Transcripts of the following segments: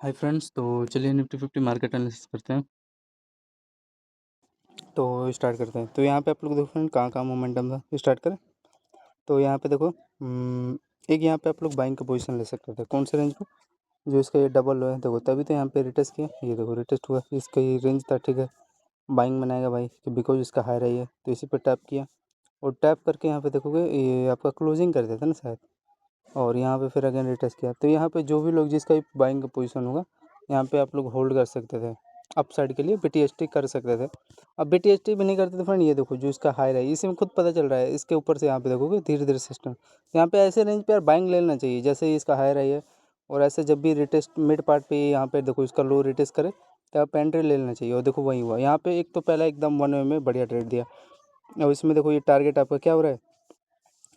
Hi friends, तो चलिए Nifty 50 market analysis करते हैं। तो स्टार्ट करते हैं। तो यहाँ पे आप लोग देखो फ्रेंड, कहाँ मोमेंटम था, स्टार्ट करें। तो यहाँ पे देखो, एक यहाँ पे आप लोग बाइंग का पोजीशन ले सकते थे। कौन से रेंज पे? जो इसका ये डबल लो है, देखो तभी तो यहाँ पे रिटेस्ट किया। ये देखो रिटेस्ट हुआ, इसका ये रेंज था, ठीक है। बाइंग बनाएगा भाई, कि बिकॉज इसका हाई रही है, तो इसी पर टैप किया। और टैप करके यहाँ पे देखोगे ये आपका क्लोजिंग कर देता ना शायद। और यहाँ पे फिर अगेन रिटेस्ट किया। तो यहाँ पे जो भी लोग जिसका भी बाइंग का पोजीशन होगा, यहाँ पे आप लोग होल्ड कर सकते थे अप साइड के लिए, BTST कर सकते थे। अब BTST भी नहीं करते थे फ्रेंड, ये देखो जो इसका हाई रहा है, इसी में खुद पता चल रहा है। इसके ऊपर से यहाँ पे देखोगे धीरे धीरे सिस्टम, यहाँ पे ऐसे रेंज पे यार बाइंग ले लेना चाहिए, जैसे ही इसका हाई रही है। और ऐसे जब भी रिटेस्ट मिड पार्ट पे यहाँ पे देखो इसका लो रिटेस्ट करे, तो आप एंट्री ले लेना चाहिए। और देखो वही हुआ यहाँ पे, एक तो पहला एकदम 1 वे में बढ़िया ट्रेड दिया। अब इसमें देखो ये टारगेट आपका क्या हो रहा है,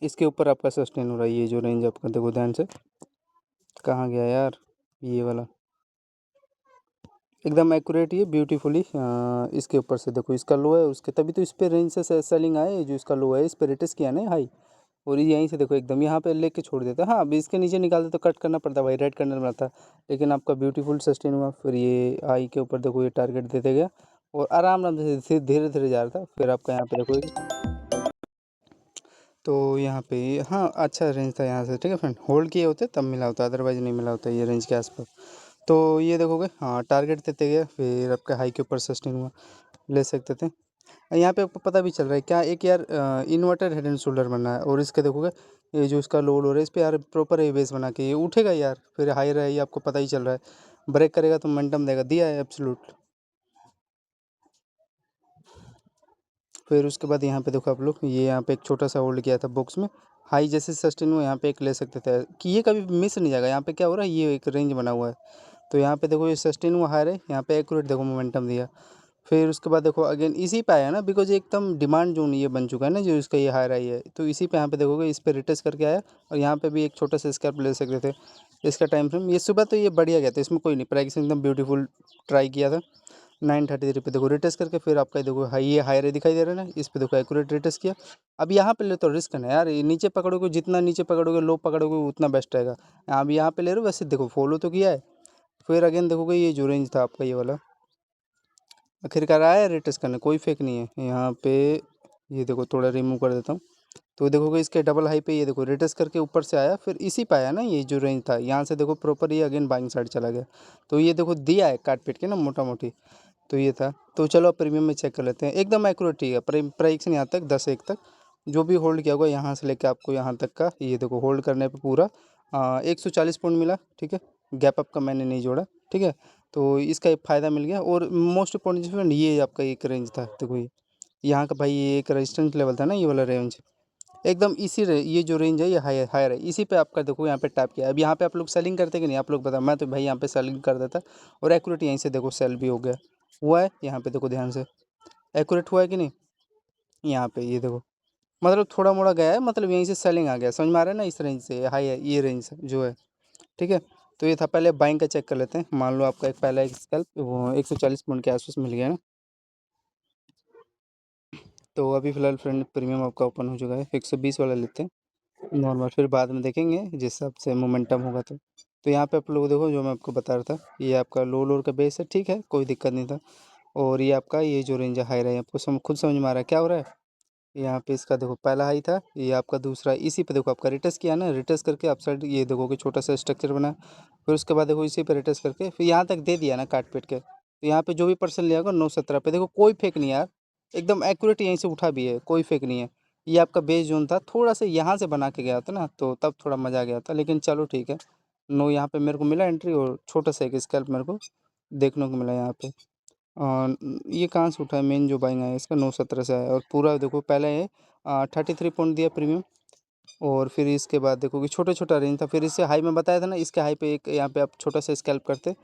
इसके ऊपर आपका सस्टेन हो रहा है। ये जो रेंज आपका देखो ध्यान से, कहाँ गया यार ये वाला, एकदम एक्यूरेट ये ब्यूटीफुली। इसके ऊपर से देखो इसका लो है उसके, तभी तो इस पे रेंज से सेलिंग आए। जो इसका लो है इस पे रिटेस्ट किया ना हाई, और यहीं से देखो एकदम यहाँ पे लेके छोड़ देता है। हाँ, अभी इसके नीचे निकालते तो कट करना पड़ता भाई, रेड कैंडल बनाता। लेकिन आपका ब्यूटीफुल सस्टेन हुआ। फिर ये हाई के ऊपर देखो ये टारगेट देते गया, और आराम आराम से धीरे धीरे जा रहा था। फिर आपका यहाँ पे देखो, तो यहाँ पे हाँ अच्छा रेंज था यहाँ से, ठीक है फ्रेंड। होल्ड किए होते तब मिला होता, अदरवाइज नहीं मिला होता ये रेंज के आसपास। तो ये देखोगे हाँ टारगेट देते गए, फिर आपका हाई के ऊपर सस्टेन हुआ, ले सकते थे। यहाँ पे आपको पता भी चल रहा है क्या, एक यार इन्वर्टेड हेड एंड शोल्डर बना है। और इसके देखोगे ये जो इसका लो लो है, इस पर यार प्रॉपर ये बेस बना के ये उठेगा यार, फिर हाई रहा है, ये आपको पता ही चल रहा है। ब्रेक करेगा तो मोमेंटम देगा, दिया है एब्सोल्यूट। फिर उसके बाद यहाँ पे देखो आप लोग, ये यहाँ पे एक छोटा सा होल्ड किया था बॉक्स में। हाई जैसे सस्टेन हुआ, यहाँ पे एक ले सकते थे कि ये कभी मिस नहीं जाएगा। यहाँ पे क्या हो रहा है, ये एक रेंज बना हुआ है। तो यहाँ पे देखो ये सस्टेन हुआ हाई है, यहाँ पे एक्यूरेट देखो मोमेंटम दिया। फिर उसके बाद देखो अगेन इसी पे आया ना, बिकॉज एकदम डिमांड जोन ये बन चुका है ना, जो इसका ये हाई रही है। तो इसी पे यहाँ पे देखोगे इस पे रिटेस्ट करके आया। और यहाँ पे भी एक छोटा सा स्कैल्प ले सकते थे। इसका टाइम फ्रेम ये सुबह तो ये बढ़िया गया था, इसमें कोई नहीं, प्राइस एकदम ब्यूटीफुल ट्राई किया था। 933 पे देखो रिटेस्ट करके, फिर आपका देखो हाई, ये हाई रे दिखाई दे रहा है ना, इस पे देखो एक्यूरेट रिटेस्ट किया। अब यहाँ पे ले तो रिस्क है यार, ये नीचे पकड़ोगे, जितना नीचे पकड़ोगे लो पकड़ोगे उतना बेस्ट रहेगा। अब यहाँ पे ले रहे हो, वैसे देखो फॉलो तो किया है। फिर अगेन देखोगे ये जो रेंज था आपका ये वाला, आखिरकार आया रिटेस्ट करने, कोई फेक नहीं है यहाँ पे। ये देखो थोड़ा रिमूव कर देता हूँ। तो देखोगे इसके डबल हाई पे ये देखो रिटेस्ट करके ऊपर से आया, फिर इसी पे आया ना, ये जो रेंज था यहाँ से देखो प्रॉपर ये अगेन बाइंग साइड चला गया। तो ये देखो दिया है काट पीट के ना मोटा मोटी। तो ये था। तो चलो अब प्रीमियम में चेक कर लेते हैं, एकदम एक्यूरेट ही है। प्राइस यहाँ तक 10 1 तक जो भी होल्ड किया होगा, यहाँ से लेके आपको यहाँ तक का, ये देखो होल्ड करने पे पूरा 140 पॉइंट मिला, ठीक है। गैप अप का मैंने नहीं जोड़ा, ठीक है। तो इसका एक फ़ायदा मिल गया। और मोस्ट इंपॉर्टेंट फ्रेंड, ये आपका एक रेंज था, देखो ये यहाँ का भाई, ये एक रेजिस्टेंस लेवल था ना, ये वाला रेंज एकदम इसी ये जो रेंज है ये हायर है, इसी पे आपका देखो यहाँ पे टैप किया। अब यहाँ पे आप लोग सेलिंग करते कि नहीं, आप लोग बता। मैं तो भाई यहाँ पे सेलिंग कर देता, और एक्यूरेट यहीं से देखो सेल भी हो गया, हुआ है। यहाँ पे देखो ध्यान से, एक्यूरेट हुआ है कि नहीं, यहाँ पे ये देखो, मतलब थोड़ा मोड़ा गया है, मतलब यहीं से सेलिंग आ गया, समझ में आ रहा है ना। इस रेंज से हाई है, ये रेंज जो है, ठीक है। तो ये था, पहले बाइंग का चेक कर लेते हैं। मान लो आपका एक पहला एक स्कैल्प वो 140 पॉइंट के आसपास मिल गया ना। तो अभी फिलहाल फ्रेंड प्रीमियम आपका ओपन हो चुका है, 120 वाला लेते हैं नॉर्मल, फिर बाद में देखेंगे जिस हिसाब से मोमेंटम होगा। तो यहाँ पे आप लोग देखो, जो मैं आपको बता रहा था, ये आपका लो लोअर का बेस है, ठीक है, कोई दिक्कत नहीं था। और ये आपका ये जो रेंज है हाई रहा है, आपको खुद समझ में आ रहा है क्या हो रहा है। यहाँ पे इसका देखो पहला हाई था, ये आपका दूसरा, इसी पे देखो आपका रिटेस्ट किया ना, रिटेस्ट करके अप साइड ये देखो कि छोटा सा स्ट्रक्चर बना। फिर उसके बाद देखो इसी पे रिटेस्ट करके फिर यहाँ तक दे दिया ना काट पीट के। तो यहाँ पे जो भी पर्सन लिया होगा 917 पे, देखो कोई फेक नहीं यार, एकदम एक्यूरेट यहीं से उठा भी है, कोई फेक नहीं है। ये आपका बेस जोन था, थोड़ा सा यहाँ से बना के गया था ना, तो तब थोड़ा मज़ा आ गया था। लेकिन चलो ठीक है, नो यहाँ पे मेरे को मिला एंट्री, और छोटा सा एक स्कैल्प मेरे को देखने को मिला यहाँ पे। ये कहाँ से उठा है, मेन जो बाइंग है इसका 917 से आया। और पूरा देखो पहले है 33 पॉइंट दिया प्रीमियम। और फिर इसके बाद देखो कि छोटा छोटा रेंज था, फिर इससे हाई में बताया था ना, इसके हाई पे एक यहाँ पे आप छोटा सा स्कैल्प करते।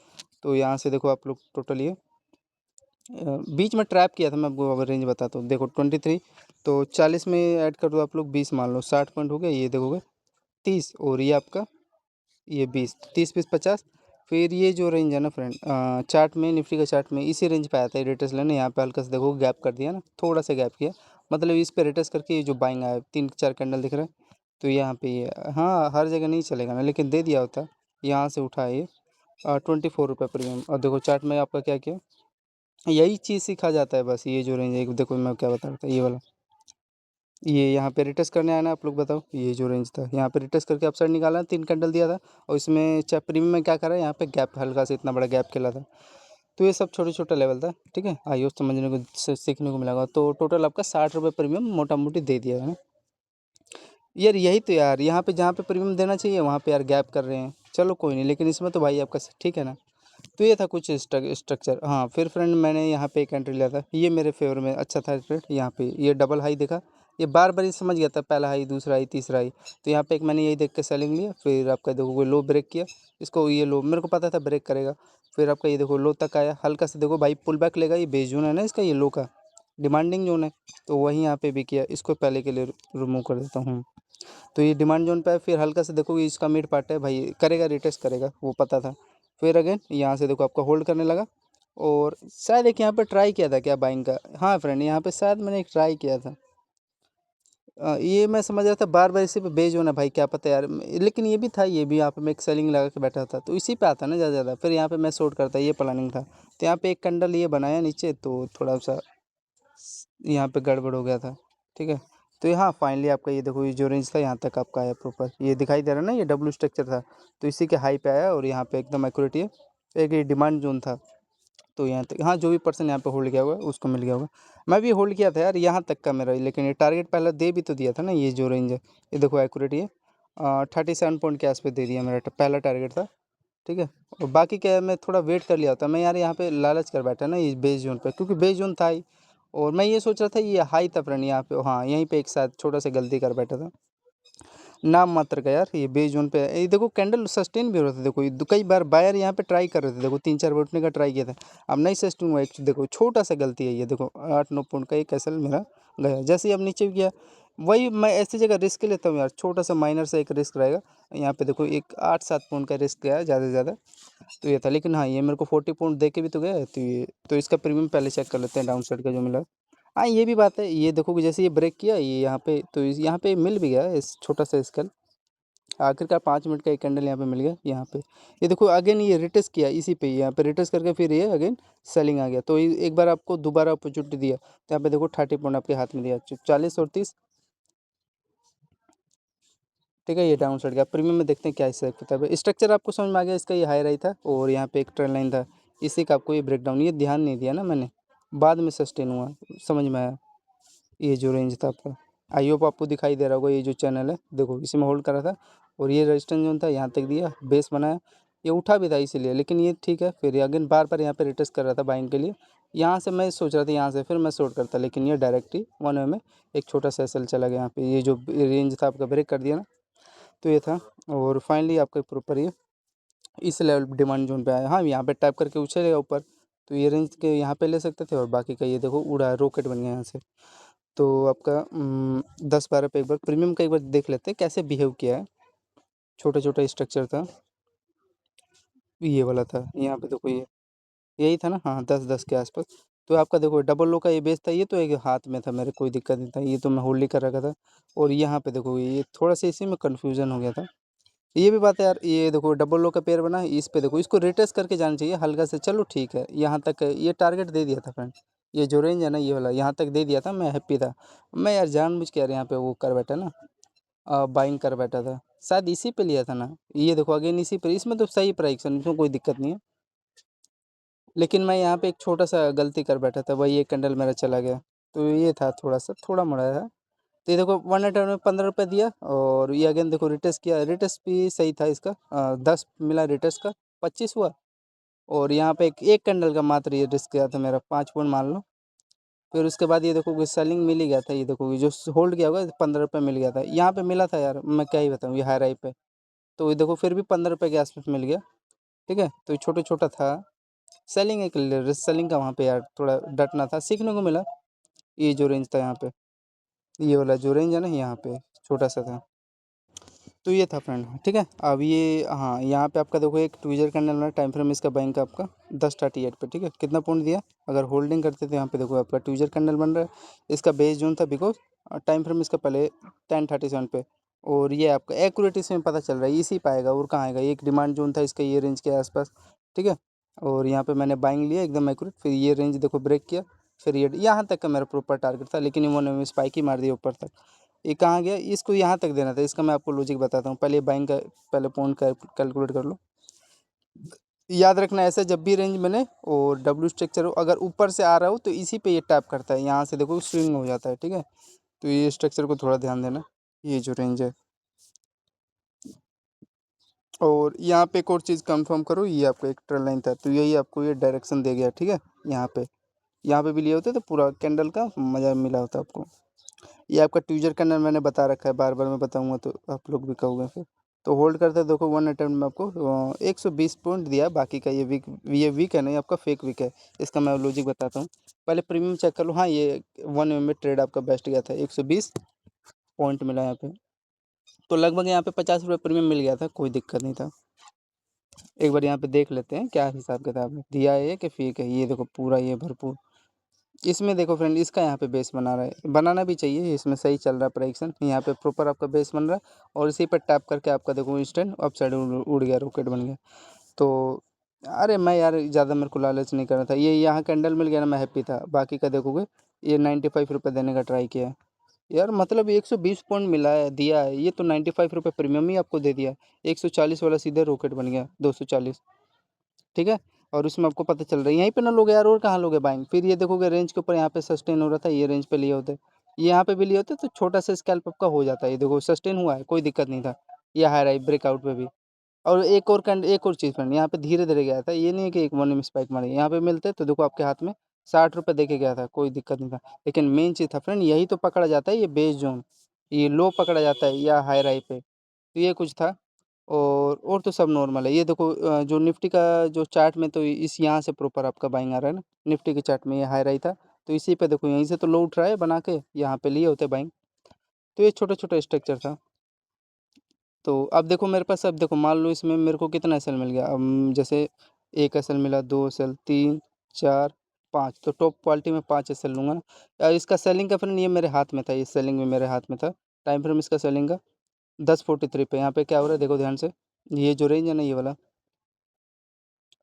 तो यहाँ से देखो आप लोग टोटल ये बीच में ट्रैप किया था। मैं आपको अब रेंज बताता हूँ, देखो 23, तो 40 में ऐड कर दो आप लोग, 20 मान लो, 60 पॉइंट हो गया। ये देखोगे 30, और ये आपका ये 20, 30 20 50। फिर ये जो रेंज है ना फ्रेंड, चार्ट में, निफ्टी का चार्ट में इसी रेंज पे आता है रिटेस्ट लेने। यहाँ पे हल्का से देखो गैप कर दिया ना, थोड़ा सा गैप किया, मतलब इस पे रिटेस्ट करके ये जो बाइंग आया 3 4 कैंडल दिख रहा है। तो यहाँ पे ये हाँ हर जगह नहीं चलेगा ना, लेकिन दे दिया होता, यहाँ से उठा है ये। ₹24 प्रीमियम। और देखो चार्ट में आपका क्या किया, यही चीज़ सीखा जाता है बस। ये जो रेंज है देखो, मैं क्या बता रहा था, ये वाला, ये यहाँ पे रिटेस्ट करने आना, आप लोग बताओ। ये जो रेंज था यहाँ पे रिटेस्ट करके अपसाइड निकाला, 3 कैंडल दिया था। और इसमें चाहे प्रीमियम में क्या करा है, यहाँ पे गैप हल्का सा इतना बड़ा गैप खेला था। तो ये सब छोटे छोटा लेवल था, ठीक है। आई होप समझने को सीखने को मिला होगा। तो टोटल आपका ₹60 प्रीमियम मोटा मोटी दे दिया है ना यार। यही तो यार, यहाँ पे जहाँ पे प्रीमियम देना चाहिए वहाँ पे यार गैप कर रहे हैं। चलो कोई नहीं, लेकिन इसमें तो भाई आपका ठीक है ना। तो ये था कुछ स्ट्रक्चर। हाँ फिर फ्रेंड, मैंने यहाँ पे एक एंट्री लिया था, ये मेरे फेवर में अच्छा था ट्रेड। यहाँ पे ये डबल हाई देखा, ये बार बार ही समझ गया था, पहला हाई, दूसरा हाई, तीसरा हाई। तो यहाँ पे एक मैंने यही देख के सेलिंग लिया। फिर आपका देखो कोई लो ब्रेक किया, इसको ये लो मेरे को पता था ब्रेक करेगा। फिर आपका ये देखो लो तक आया, हल्का से देखो भाई पुल बैक लेगा, ये बेस जोन है ना इसका, ये लो का डिमांडिंग जोन है। तो वहीं यहाँ पे भी किया, इसको पहले के लिए रिमूव कर देता हूँ। तो ये डिमांड जोन पे है। फिर हल्का से देखो इसका मिड पार्ट है भाई, करेगा रिटेस्ट करेगा, वो पता था। फिर अगेन यहाँ से देखो आपका होल्ड करने लगा। और शायद एक यहाँ पे ट्राई किया था क्या बाइंग का, हाँ फ्रेंड यहाँ पे शायद मैंने एक ट्राई किया था। ये मैं समझ रहा था बार बार इसी पे बेच होना भाई, क्या पता यार। लेकिन ये भी था, ये भी यहाँ पे मैं एक सेलिंग लगा के बैठा था, तो इसी पे आता ना ज़्यादा ज़्यादा। फिर यहाँ पे मैं शॉर्ट करता, ये प्लानिंग था। तो यहाँ पे एक कंडल ये बनाया नीचे, तो थोड़ा सा यहाँ पे गड़बड़ हो गया था, ठीक है। तो यहाँ फाइनली आपका ये देखो, ये जो रेंज था यहाँ तक आपका आया प्रॉपर, ये दिखाई दे रहा है ना, ये डब्ल्यू स्ट्रक्चर था। तो इसी के हाई पे आया और यहाँ पे एकदम एक्यूरेट है। एक ये डिमांड जोन था। तो यहाँ तक, हाँ जो भी पर्सन यहाँ पे होल्ड किया हुआ है उसको मिल गया होगा। मैं भी होल्ड किया था यार यहाँ तक का मेरा, लेकिन ये टारगेट पहले दे भी तो दिया था ना, ये जो रेंज है ये देखो एक्यूरेट, ये 37 पॉइंट के आस पे दे दिया, मेरा पहला टारगेट था, ठीक है। और बाकी क्या है, मैं थोड़ा वेट कर लिया होता मैं यार, यहाँ पे लालच कर बैठा ना ये बेस जोन पे, क्योंकि बेस जोन था ही। और मैं ये सोच रहा था ये हाई था फ्रेंड यहाँ पे, हाँ यहीं पे एक साथ छोटा सा गलती कर बैठा था, नाम मात्र का यार। ये बेस जोन पे है, ये देखो कैंडल सस्टेन भी हो रहा था। देखो ये कई बार बायर यहाँ पे ट्राई कर रहे थे, देखो 3-4 बार उठने का ट्राई किया था, अब नहीं सस्टेन हुआ। एक देखो छोटा सा गलती है ये, देखो 8-9 पॉइंट का एक एसएल मेरा गया, जैसे ही अब नीचे गया। वही मैं ऐसी जगह रिस्क लेता हूँ यार, छोटा सा माइनर सा एक रिस्क रहेगा। यहाँ पे देखो एक 8-7 पॉइंट का रिस्क गया ज़्यादा से ज़्यादा। तो ये था, लेकिन हाँ ये मेरे को 40 पॉइंट दे के भी तो गया है। तो ये तो इसका प्रीमियम पहले चेक कर लेते हैं, डाउन साइड का जो मिला। हाँ ये भी बात है, ये देखो कि जैसे ये ब्रेक किया ये यहाँ पे, तो यहाँ पे मिल भी गया इस छोटा सा स्केल। आखिरकार 5 मिनट का एक कैंडल यहाँ पे मिल गया यहाँ पे। ये देखो अगेन ये रिटेस्ट किया इसी पे, यहाँ पे रिटेस्ट करके फिर ये अगेन सेलिंग आ गया। तो एक बार आपको दोबारा अपॉर्चुनिटी दिया, तो यहाँ पे देखो 30 पॉइंट आपके हाथ में दिया, 40 और 30, ठीक है। ये डाउन साइड का प्रीमियम में देखते हैं क्या हिसाब किताब है। स्ट्रक्चर आपको समझ में आ गया इसका, ये हाई रही था और यहाँ पे एक ट्रेंड लाइन था, इसी का आपको ये ब्रेक डाउन, ये ध्यान नहीं दिया ना मैंने, बाद में सस्टेन हुआ, समझ में आया। ये जो रेंज था आपका, आई होप आपको दिखाई दे रहा होगा, ये जो चैनल है देखो इसी में होल्ड करा था। और ये रेजिस्टेंस जोन था, यहाँ तक दिया, बेस बनाया, ये उठा भी था इसीलिए, लेकिन ये ठीक है। फिर अगेन बार बार यहाँ पे रिटेस्ट कर रहा था बाइंग के लिए। यहाँ से मैं सोच रहा था यहाँ से फिर मैं शॉर्ट करता, लेकिन ये डायरेक्ट ही 1 वे में एक छोटा सा एसएल चला गया यहाँ पे, ये जो रेंज था आपका ब्रेक कर दिया ना। तो ये था, और फाइनली आपका प्रॉपर ये इस लेवल डिमांड जोन पे आया। हाँ यहाँ पे टैप करके उछलेगा ऊपर, तो ये रेंज के यहाँ पे ले सकते थे, और बाकी का ये देखो उड़ा, रॉकेट बन गया यहाँ से। तो आपका 10-12 पे एक बार प्रीमियम का एक बार देख लेते हैं कैसे बिहेव किया है। छोटा छोटा स्ट्रक्चर था, ये वाला था, यहाँ पे देखो ये यही था ना, हाँ 10-10 के आसपास। तो आपका देखो डबल लो का ये बेस था, ये तो एक हाथ में था मेरे, कोई दिक्कत नहीं था, ये तो मैं होल्ड ही कर रखा था। और यहाँ पे देखो ये थोड़ा सा इसी में कन्फ्यूजन हो गया था। ये भी बात है यार, ये देखो डबल लो का पेयर बना है, इस पे देखो इसको रिटेस्ट करके जाना चाहिए हल्का से। चलो ठीक है, यहाँ तक ये टारगेट दे दिया था फ्रेंड, ये जो रेंज है ना ये वाला यहाँ तक दे दिया था, मैं हैप्पी था। मैं यार जानबूझ के यार यहाँ पे वो कर बैठा ना, बाइंग कर बैठा था, शायद इसी पे लिया था ना। ये देखो अगेन इसी पर, इसमें तो सही प्राइस है, इसमें कोई दिक्कत नहीं है। लेकिन मैं यहाँ पे एक छोटा सा गलती कर बैठा था, वही एक कैंडल मेरा चला गया। तो ये था थोड़ा सा, थोड़ा मोड़ा है। तो ये देखो 1 में 15 रुपये दिया, और ये अगेन देखो रिटेस्ट किया, रिटेस्ट भी सही था इसका, 10 मिला रिटेस्ट का, 25 हुआ। और यहाँ पे एक कैंडल का मात्र ये रिस्क गया था मेरा, 5 पॉइंट मान लो। फिर उसके बाद ये देखो सेलिंग मिल ही गया था, ये देखो जो होल्ड किया होगा 15 रुपये मिल गया था, यहाँ पे मिला था यार, मैं क्या ही बताऊँ, ये हाई राई पे। तो ये देखो फिर भी 15 रुपये के आसपास मिल गया, ठीक है। तो ये छोटा छोटा था सेलिंग, एक रिस्क सेलिंग का वहाँ पे यार थोड़ा डटना था, सीखने को मिला। ये जो रेंज था यहाँ पे, ये वाला जो रेंज है ना यहाँ पे छोटा सा था। तो ये था फ्रेंड, ठीक है। अब ये हाँ यहाँ पे आपका देखो एक ट्विजर कैंडल बना, टाइम फ्रेम इसका बैंक का आपका 10:38 पे, ठीक है। कितना पॉइंट दिया, अगर होल्डिंग करते थे यहाँ पे देखो आपका ट्विजर कैंडल बन रहा है, इसका बेस जोन था बिकॉज टाइम फ्रेम इसका पहले 10:37 पे, और ये आपका एक्यूरेट इसमें पता चल रहा है, इसी पे आएगा और कहाँ आएगा। एक डिमांड जोन था इसका ये रेंज के आसपास, ठीक है। और यहाँ पे मैंने बाइंग लिया एकदम एक्यूरेट, फिर ये रेंज देखो ब्रेक किया, फिर ये यहाँ तक का मेरा प्रॉपर टारगेट था, लेकिन इन्होंने स्पाइक ही मार दिया ऊपर तक। ये कहाँ गया, इसको यहाँ तक देना था। इसका मैं आपको लॉजिक बताता हूँ, पहले बाइंग का पहले पॉइंट कैलकुलेट कर लो। याद रखना ऐसा, जब भी रेंज बने और डब्ल्यू स्ट्रक्चर हो, अगर ऊपर से आ रहा हो तो इसी पे ये टैप करता है, यहाँ से देखो स्विंग हो जाता है, ठीक है। तो ये स्ट्रक्चर को थोड़ा ध्यान देना, ये जो रेंज है। और यहाँ पे एक और चीज़ कंफर्म करो, ये आपका एक ट्रेल लाइन था, तो यही आपको ये डायरेक्शन दे गया, ठीक है। यहाँ पे भी लिए होते तो पूरा कैंडल का मज़ा मिला होता आपको। ये आपका ट्यूजर कैंडल मैंने बता रखा है, बार बार मैं बताऊंगा तो आप लोग भी कहोगे फिर। तो होल्ड करते हैं, देखो वन अटेम्प्ट में आपको 120 पॉइंट दिया, बाकी का ये वीक है नहीं, आपका फेक वीक है। इसका मैं लॉजिक बताता हूँ, पहले प्रीमियम चेक कर लो। हाँ, ये 1 में ट्रेड आपका बेस्ट गया था, 120 पॉइंट मिला यहाँ पे। तो लगभग यहाँ पे 50 रुपये प्रीमियम मिल गया था, कोई दिक्कत नहीं था। एक बार यहाँ पे देख लेते हैं क्या हिसाब किताब है, दिया है कि फेक है। ये देखो पूरा ये भरपूर, इसमें देखो फ्रेंड, इसका यहाँ पे बेस बना रहा है, बनाना भी चाहिए, इसमें सही चल रहा है प्राइक्सन, यहाँ पे प्रॉपर आपका बेस बन रहा है। और इसी पर टैप करके आपका देखो इंस्टेंट अप साइड उड़ गया, रॉकेट बन गया। तो अरे मैं यार ज़्यादा मेरे को लालच नहीं करना था, ये यहाँ कैंडल मिल गया ना, मैं हैप्पी था। बाकी का देखोगे ये 95 रुपये देने का ट्राई किया है यार, मतलब 120 पॉइंट मिला है, दिया है, ये तो 95 रुपये प्रीमियम ही आपको दे दिया। 140 वाला सीधे रॉकेट बन गया, 240, ठीक है। और उसमें आपको पता चल रहा है, यहीं पे ना लोगे यार, और कहाँ लोगे बाइंग। फिर ये देखोगे रेंज के ऊपर यहाँ पे सस्टेन हो रहा था, ये रेंज पे लिए होते, ये यहाँ पे भी लिए होते तो छोटा सा स्कैल्प आपका हो जाता है। ये देखो सस्टेन हुआ है, कोई दिक्कत नहीं था। ये हाई राइट ब्रेकआउट पे भी। और एक और चीज़ फ्रेंड, यहाँ पे धीरे धीरे गया था, ये नहीं है कि एक वन में स्पाइक मारी। यहाँ पे मिलते तो देखो आपके हाथ में 60 रुपये दे के गया था, कोई दिक्कत नहीं था। लेकिन मेन चीज़ था फ्रेंड, यही तो पकड़ा जाता है, ये बेस जोन, ये लो पकड़ा जाता है या हाई राइट पे, तो ये कुछ था। और तो सब नॉर्मल है। ये देखो जो निफ्टी का जो चार्ट में, तो इस यहाँ से प्रॉपर आपका बाइंग आ रहा है ना, निफ्टी के चार्ट में ये हाई राई था, तो इसी पे देखो यहीं से तो लो उठ रहा है बना के, यहाँ पे लिए होते बाइंग। तो ये छोटा छोटा स्ट्रक्चर था। तो अब देखो मेरे पास, अब देखो मान लो इसमें मेरे को कितना एसएल मिल गया, अब जैसे एक एसएल मिला, दो एसएल, तीन, चार, पाँच, तो टॉप क्वालिटी में 5 एसएल लूँगा ना। और इसका सेलिंग का फ्रेंड ये मेरे हाथ में था, ये सेलिंग में मेरे हाथ में था। टाइम फ्रेम इसका सेलिंग का 10:43 पे, यहाँ पे क्या हो रहा है देखो ध्यान से, ये जो रेंज है ना, ये वाला,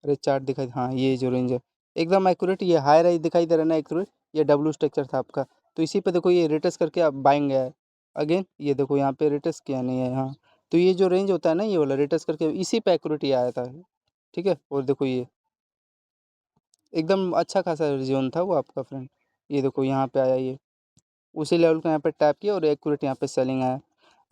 अरे चार्ट दिखाई, हाँ ये जो रेंज है एकदम एक्यूरेट, ये हाई राइज दिखाई दे रहा है ना एक्यूरेट, ये डब्ल्यू स्ट्रक्चर था आपका। तो इसी पे देखो ये रिटेस्ट करके आप बाइंग गया है। अगेन ये देखो यहाँ पे रिटेस्ट किया नहीं है, हाँ। तो ये जो रेंज होता है ना, ये वाला रिटेस्ट करके इसी पे एक्यूरेट ये आया था, ठीक है। और देखो ये एकदम अच्छा खासा जोन था वो आपका फ्रेंड, ये देखो यहाँ पे आया ये, उसी लेवल को यहाँ पे टैप किया और एक्यूरेट यहाँ पे सेलिंग आया।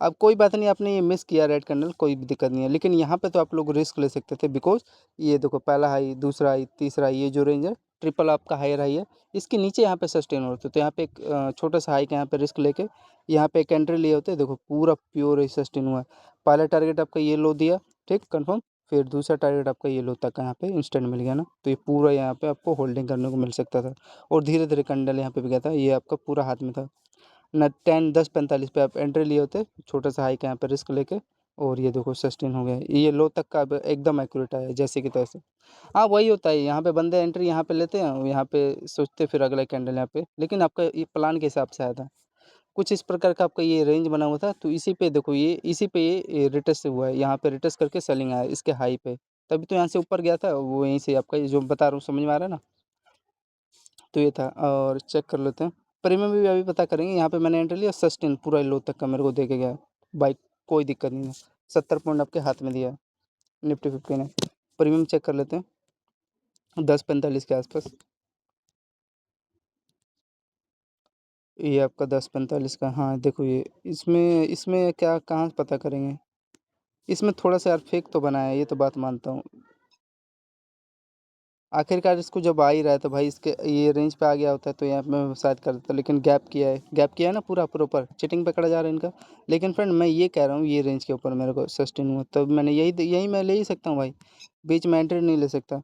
अब कोई बात नहीं, आपने ये मिस किया रेड कैंडल, कोई भी दिक्कत नहीं है, लेकिन यहाँ पे तो आप लोग रिस्क ले सकते थे, बिकॉज ये देखो पहला हाई, दूसरा हाई, तीसरा हाई, ये जो रेंज है ट्रिपल आपका हायर हाई है, इसके नीचे यहाँ पे सस्टेन होते, तो यहाँ पे एक छोटा सा हाई का यहाँ पे रिस्क लेके यहाँ पे एक एंट्री लिए होते, देखो पूरा प्योर सस्टेन हुआ है। पहला टारगेट आपका ये लो दिया, ठीक कंफर्म। फिर दूसरा टारगेट आपका ये लो तक यहाँ पे इंस्टेंट मिल गया ना, तो ये पूरा यहाँ पे आपको होल्डिंग करने को मिल सकता था। और धीरे धीरे कैंडल यहाँ पे भी गया था, ये आपका पूरा हाथ में था ना। 10:45 पे आप एंट्री लिए होते, छोटा सा हाई का यहाँ पे रिस्क लेके, और ये देखो सस्टेन हो गया, ये लो तक का अब एकदम एक्यूरेट आया जैसे कि तैसे। हाँ वही होता है, यहाँ पे बंदे एंट्री यहाँ पे लेते हैं और यहाँ पे सोचते फिर अगला कैंडल यहाँ पे, लेकिन आपका ये प्लान के हिसाब से आया था। कुछ इस प्रकार का आपका ये रेंज बना हुआ था, तो इसी पे देखो ये इसी पे ये रिटेस्ट हुआ है, यहाँ पे रिटेस्ट करके सेलिंग आया इसके हाई पे, तभी तो यहाँ से ऊपर गया था वो, यहीं से आपका ये जो बता रहा हूँ समझ में आ रहा है ना। तो ये था, और चेक कर लेते हैं प्रीमियम भी अभी पता करेंगे। यहाँ पे मैंने एंट्री लिया, सस्टेन पूरा लो तक का मेरे को दे के गया बाइक, कोई दिक्कत नहीं है। 70 पॉइंट आपके हाथ में दिया है निफ्टी 50 ने। प्रीमियम चेक कर लेते हैं 10:45 के आसपास, ये आपका 10:45 का, हाँ देखो ये इसमें इसमें क्या कहाँ से पता करेंगे, इसमें थोड़ा सा यार फेक तो बनाया है, ये तो बात मानता हूँ। आखिरकार इसको जब आ ही रहा है तो भाई इसके ये रेंज पे आ गया होता है तो यहाँ पे मैं शायद कर देता, लेकिन गैप किया है ना पूरा प्रॉपर, चिटिंग पकड़ा जा रहा है इनका। लेकिन फ्रेंड मैं ये कह रहा हूँ, ये रेंज के ऊपर मेरे को सस्टेन हुआ, तब मैंने यही यही मैं ले ही सकता हूँ भाई, बीच में एंट्री नहीं ले सकता।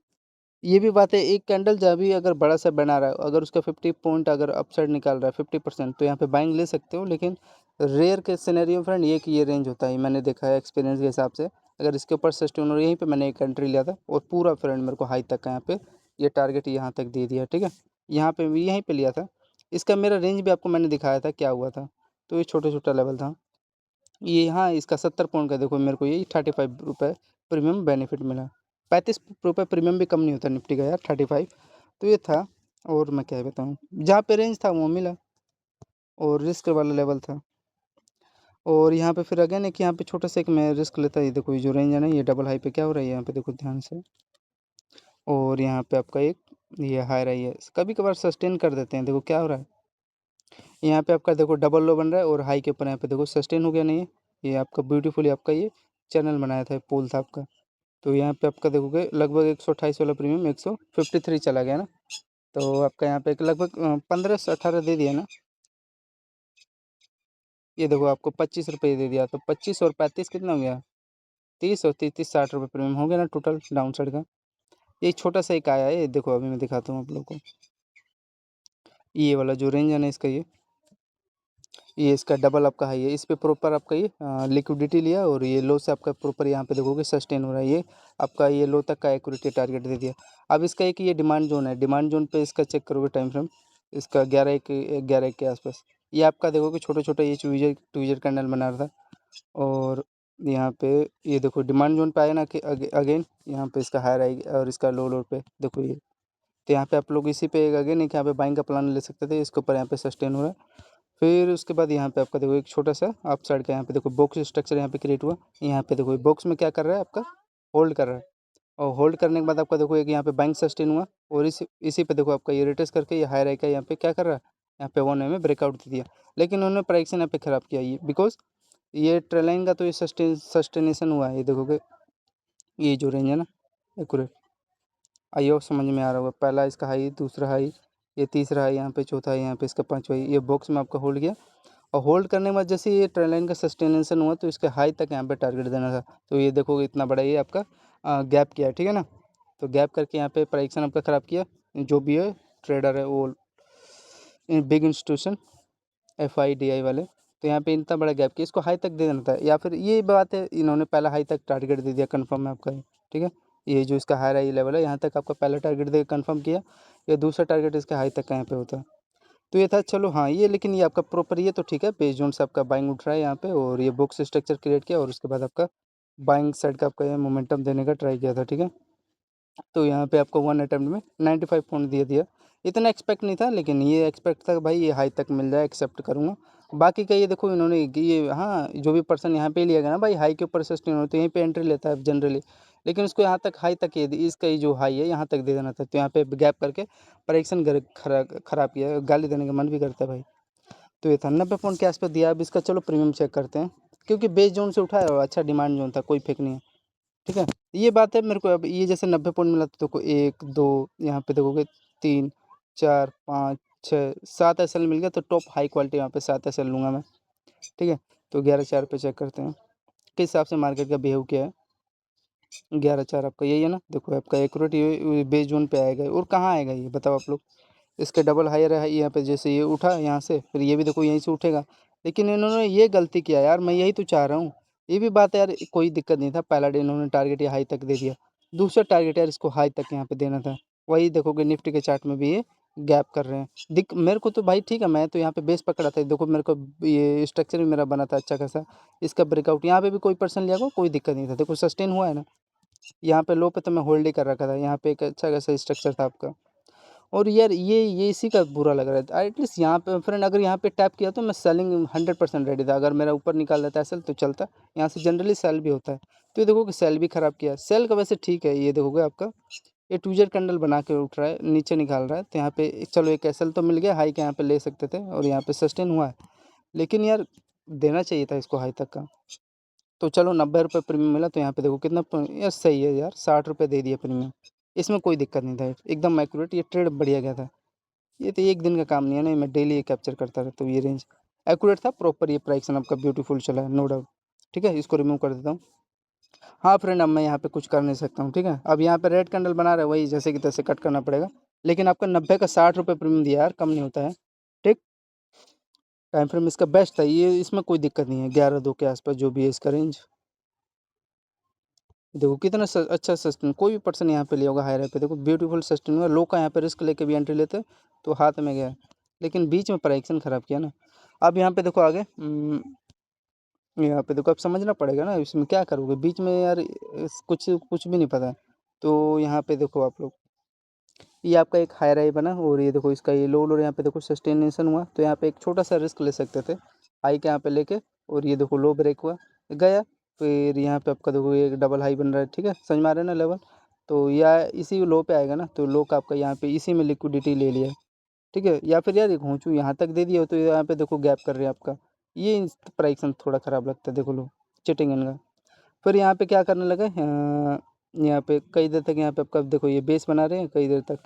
ये भी बात है, एक कैंडल जब भी अगर बड़ा सा बना रहा है, अगर उसका 50 पॉइंट अगर अपसाइड निकाल रहा है 50%, तो यहाँ पे बाइंग ले सकते हो। लेकिन रेयर के सिनेरियो फ्रेंड ये कि ये रेंज होता है, मैंने देखा है एक्सपीरियंस के हिसाब से। अगर इसके ऊपर सस्टेन, और यहीं पे मैंने एक एंट्री लिया था और पूरा फ्रेंड मेरे को हाई तक का यहाँ पे ये टारगेट यहाँ तक दे दिया, ठीक है। यहाँ पे भी यहीं पे लिया था, इसका मेरा रेंज भी आपको मैंने दिखाया था क्या हुआ था। तो ये छोटा छोटा लेवल था, ये हाँ, इसका 70 पॉइंट का देखो मेरे को ये 35 रुपये प्रीमियम बेनिफिट मिला। 35 रुपये प्रीमियम भी कम नहीं होता निफ्टी का यार, 35। तो ये था। और मैं क्या बताऊँ, जहाँ पे रेंज था वो मिला और रिस्क वाला लेवल था। और यहाँ पे फिर अगेन एक यहाँ पे छोटा सा एक मैं रिस्क लेता, ये देखो ये जो रेंज है ना, ये डबल हाई पे क्या हो रहा है यहाँ पे देखो ध्यान से। और यहाँ पे आपका एक ये हाई रही है, कभी कभार सस्टेन कर देते हैं, देखो क्या हो रहा है। यहाँ पे आपका देखो डबल लो बन रहा है और हाई के ऊपर यहाँ पे देखो सस्टेन हो गया नहीं है। ये आपका ब्यूटीफुली आपका ये चैनल बनाया था, पोल था आपका। तो यहाँ पे आपका देखोगे लगभग 128 वाला प्रीमियम 153 चला गया ना। तो आपका यहाँ पे एक लगभग 15 से 18 दे दिया ना। ये देखो आपको 25 रुपये दे दिया, तो 25 और 35 कितना हो गया, 30 और 30 60 रुपये प्रीमियम हो गया ना टोटल डाउन साइड का। ये छोटा सा एक आया है, ये देखो अभी मैं दिखाता हूँ आप लोग को। ये वाला जो रेंज है ना इसका, ये इसका डबल आपका हाई है, इस पे प्रॉपर आपका ये लिक्विडिटी लिया और ये लो से आपका प्रॉपर यहाँ पे देखोगे सस्टेन हो रहा है। ये आपका ये लो तक का एक्यूरेट टारगेट दे दिया। अब इसका एक ये डिमांड जोन है, डिमांड जोन पे इसका चेक करोगे टाइम फ्रेम, इसका 11 के आसपास। ये आपका देखोगे छोटा छोटा ये ट्विजर कैंडल बना रहा था। और यहाँ पे ये देखो डिमांड जोन पे आया ना कि अगेन यहाँ पे इसका हायर आएगी और इसका लो लो पे देखो ये। तो यहाँ पे आप लोग इसी पे अगेन एक यहाँ पे बाइंग का प्लान ले सकते थे, इसके ऊपर यहाँ पे सस्टेन हो रहा है। फिर उसके बाद यहाँ पे आपका देखो एक छोटा सा अप साइड का यहाँ पे देखो बॉक्स स्ट्रक्चर यहाँ पे क्रिएट हुआ। यहाँ पे देखो बॉक्स में क्या कर रहा है आपका, होल्ड कर रहा है। और होल्ड करने के बाद आपका देखो एक यहाँ पे बाइंग सस्टेन हुआ और इसी पे देखो आपका ये रिटेस्ट करके ये हाई का यहाँ पे क्या कर रहा है, यहाँ पे 1 में ब्रेकआउट दे दिया। लेकिन उन्होंने प्राइस यहाँ पे ख़राब किया ये, बिकॉज ये ट्रेल लाइन का तो ये सस्टेनेशन हुआ है। ये देखोगे ये जो रेंज है ना एक्यूरेट, आइए समझ में आ रहा होगा। पहला इसका हाई, दूसरा हाई, ये तीसरा हाई, यहाँ पे चौथा हाई, यहाँ पे इसका पांचवा हाई, ये बॉक्स में आपका होल्ड किया। और होल्ड करने के बाद जैसे ये ट्रेंड लाइन का सस्टेनेशन हुआ तो इसके हाई तक यहाँ पे टारगेट देना था। तो ये देखोगे इतना बड़ा ये आपका गैप किया है, ठीक है ना। तो गैप करके यहाँ पे प्राइक्शन आपका ख़राब किया। जो भी है ट्रेडर है वो बिग इंस्टीट्यूशन FIDI वाले। तो यहाँ पे इतना बड़ा गैप किया, इसको हाई तक दे देना था, या फिर ये बात है इन्होंने पहला हाई तक टारगेट दे दिया कन्फर्म है आपका, ठीक है। ये जो इसका हाई लेवल है यहाँ तक आपका पहला टारगेट दे कन्फर्म किया, या दूसरा टारगेट इसका हाई तक कहाँ पे होता है। तो ये था चलो हाँ ये, लेकिन ये आपका प्रॉपर ये तो ठीक है, पेज जोन से आपका बाइंग उठ रहा है यहाँ पे और ये बॉक्स स्ट्रक्चर क्रिएट किया और उसके बाद आपका बाइंग साइड का आपका ये मोमेंटम देने का ट्राई किया था, ठीक है। तो यहाँ पे आपको 1 अटेम्प्ट में 95 पॉइंट दिया दिया। इतना एक्सपेक्ट नहीं था, लेकिन ये एक्सपेक्ट था कि भाई ये हाई तक मिल जाए, एक्सेप्ट करूँगा। बाकी का ये देखो इन्होंने ये हाँ जो भी पर्सन यहाँ पे लिया गया ना भाई हाई के ऊपर सस्टेन हो तो यहीं पे एंट्री लेता है जनरली। लेकिन उसको यहाँ तक हाई तक ये इसका ये जो हाई है यहाँ तक दे देना था, तो यहाँ पे गैप करके परीक्षण खराब किया, गाली देने का मन भी करता है भाई। तो ये था 90 पॉइंट के आसपास दिया। अब इसका चलो प्रीमियम चेक करते हैं, क्योंकि बेस जोन से उठा है और अच्छा डिमांड जोन था, कोई फेक नहीं है, ठीक है। ये बात है मेरे को, अब ये जैसे 90 पॉइंट मिला तो देखो 1 2 यहाँ पे देखोगे 3 4 5 6 7 SL मिल गया, तो टॉप हाई क्वालिटी यहाँ पे 7 SL लूँगा मैं, ठीक है। तो 11 4 पे चेक करते हैं किस हिसाब से मार्केट का बिहेव किया है। 11 4 आपका यही है ना, देखो आपका एक्यूरेट ये बेस जोन पे आएगा और कहाँ आएगा ये बताओ आप लोग। इसके डबल हायर है यहाँ पे, जैसे ये उठा यहाँ से फिर ये भी देखो यहीं से उठेगा। लेकिन इन्होंने ये गलती किया यार, मैं यही तो चाह रहा हूँ। ये भी बात है यार, कोई दिक्कत नहीं था, पहला डे इन्होंने टारगेट ये हाई तक दे दिया, दूसरा टारगेट यार इसको हाई तक यहाँ पे देना था। वही देखोगे निफ्टी के चार्ट में भी ये गैप कर रहे हैं। दिक मेरे को तो भाई ठीक है, मैं तो यहाँ पे बेस पकड़ा था, देखो मेरे को ये स्ट्रक्चर भी मेरा बना था अच्छा खासा। इसका ब्रेकआउट यहाँ पे भी कोई पर्सन लिया कोई दिक्कत नहीं था, देखो सस्टेन हुआ है ना। यहाँ पे लो पे तो मैं होल्ड ही कर रखा था, यहाँ पे एक अच्छा खासा स्ट्रक्चर था आपका। और यार ये इसी का बुरा लग रहा है। एटलीस्ट यहाँ पे फ्रेंड अगर यहाँ पे टैप किया तो मैं सेलिंग 100% रेडी था, अगर मेरा ऊपर निकाल देता है सेल तो चलता। यहाँ से जनरली सेल भी होता है। तो ये देखो कि सेल भी ख़राब किया, सेल का वैसे ठीक है। ये देखोगे आपका ये ट्विजर कैंडल बना के उठ रहा है, नीचे निकाल रहा है, तो यहाँ पे चलो एक एसएल तो मिल गया, हाई के यहाँ पे ले सकते थे और यहाँ पे सस्टेन हुआ है। लेकिन यार देना चाहिए था इसको हाई तक का। तो चलो 90 रुपये प्रीमियम मिला, तो यहाँ पे देखो कितना यार सही है यार, 60 रुपये दे दिया प्रीमियम। इसमें कोई दिक्कत नहीं था, एकदम एक्यूरेट, ये ट्रेड बढ़िया गया था। ये तो एक दिन का काम नहीं है ना, मैं डेली ये कैप्चर करता रहता हूँ। ये रेंज एक्यूरेट था प्रॉपर, ये प्राइस आपका ब्यूटीफुल चला है नो डाउट, ठीक है। इसको रिमूव कर देता हूँ। हाँ फ्रेंड अब मैं यहाँ पे कुछ कर नहीं सकता हूँ, ठीक है। अब यहाँ पे रेड कैंडल बना रहा है, वही जैसे कि तैसे कट करना पड़ेगा। लेकिन आपका 90 का 60 रुपये प्रीमियम दिया यार, कम नहीं होता है, ठीक। टाइम फ्रेम इसका बेस्ट था ये, इसमें कोई दिक्कत नहीं है। 11 2 के आसपास जो भी है इसका रेंज, देखो कितना अच्छा सस्टेन, कोई भी पर्सन यहाँ पे लिया होगा हायर पे, देखो ब्यूटीफुल सस्टेन हुआ। लो का यहाँ पे रिस्क लेके भी एंट्री लेते तो हाथ में गया, लेकिन बीच में प्राइक्शन ख़राब किया ना। अब यहाँ पे देखो आगे यहाँ पे देखो अब समझना पड़ेगा ना, इसमें क्या करोगे बीच में यार, कुछ कुछ भी नहीं पता है। तो यहाँ पे देखो आप लोग, ये आपका एक हाई राई बना, और ये देखो इसका ये लो, और यहाँ पे देखो सस्टेनेशन हुआ, तो यहाँ पे एक छोटा सा रिस्क ले सकते थे हाई के यहाँ पे लेके, और ये देखो लो ब्रेक हुआ गया। फिर यहाँ पे आपका देखो ये डबल हाई बन रहा है, ठीक है, समझ में आ रहा है ना लेवल। तो या इसी लो पे आएगा ना, तो लो का आपका यहाँ पे इसी में लिक्विडिटी ले लिया, ठीक है। या फिर यार ये घोंचू यहाँ तक दे दिया हो, तो यहाँ पे देखो गैप कर रहे हैं आपका, ये प्राइसन थोड़ा ख़राब लगता है, देखो लो चिटिंग इनका। फिर यहाँ पे क्या करने लगे, यहाँ पे कई देर तक यहाँ पे आपका देखो ये बेस बना रहे हैं कई देर तक,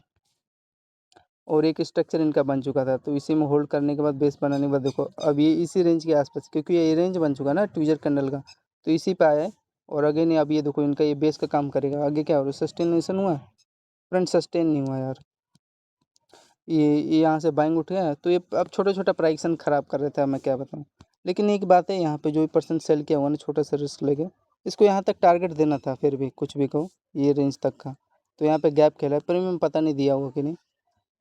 और एक स्ट्रक्चर इनका बन चुका था, तो इसी में होल्ड करने के बाद बेस बनाने के बाद देखो अब ये इसी रेंज के आसपास, क्योंकि ये रेंज बन चुका ना ट्विजर कैंडल का, तो इसी पे आया है। और अगेन अब ये देखो इनका ये बेस का काम करेगा, आगे क्या हो रहा है, सस्टेनेशन हुआ, फ्रंट सस्टेन नहीं हुआ यार, ये यहाँ से बाइंग उठ गया, तो ये अब छोटा छोटा प्राइसन ख़राब कर रहे थे, मैं क्या बताऊँ। लेकिन एक बात है, यहाँ पे जो भी पर्सन सेल किया हुआ ना छोटा सा रिस्क लेके, इसको यहाँ तक टारगेट देना था, फिर भी कुछ भी कहो ये रेंज तक का, तो यहाँ पे गैप खेला है, प्रीमियम पता नहीं दिया होगा कि नहीं।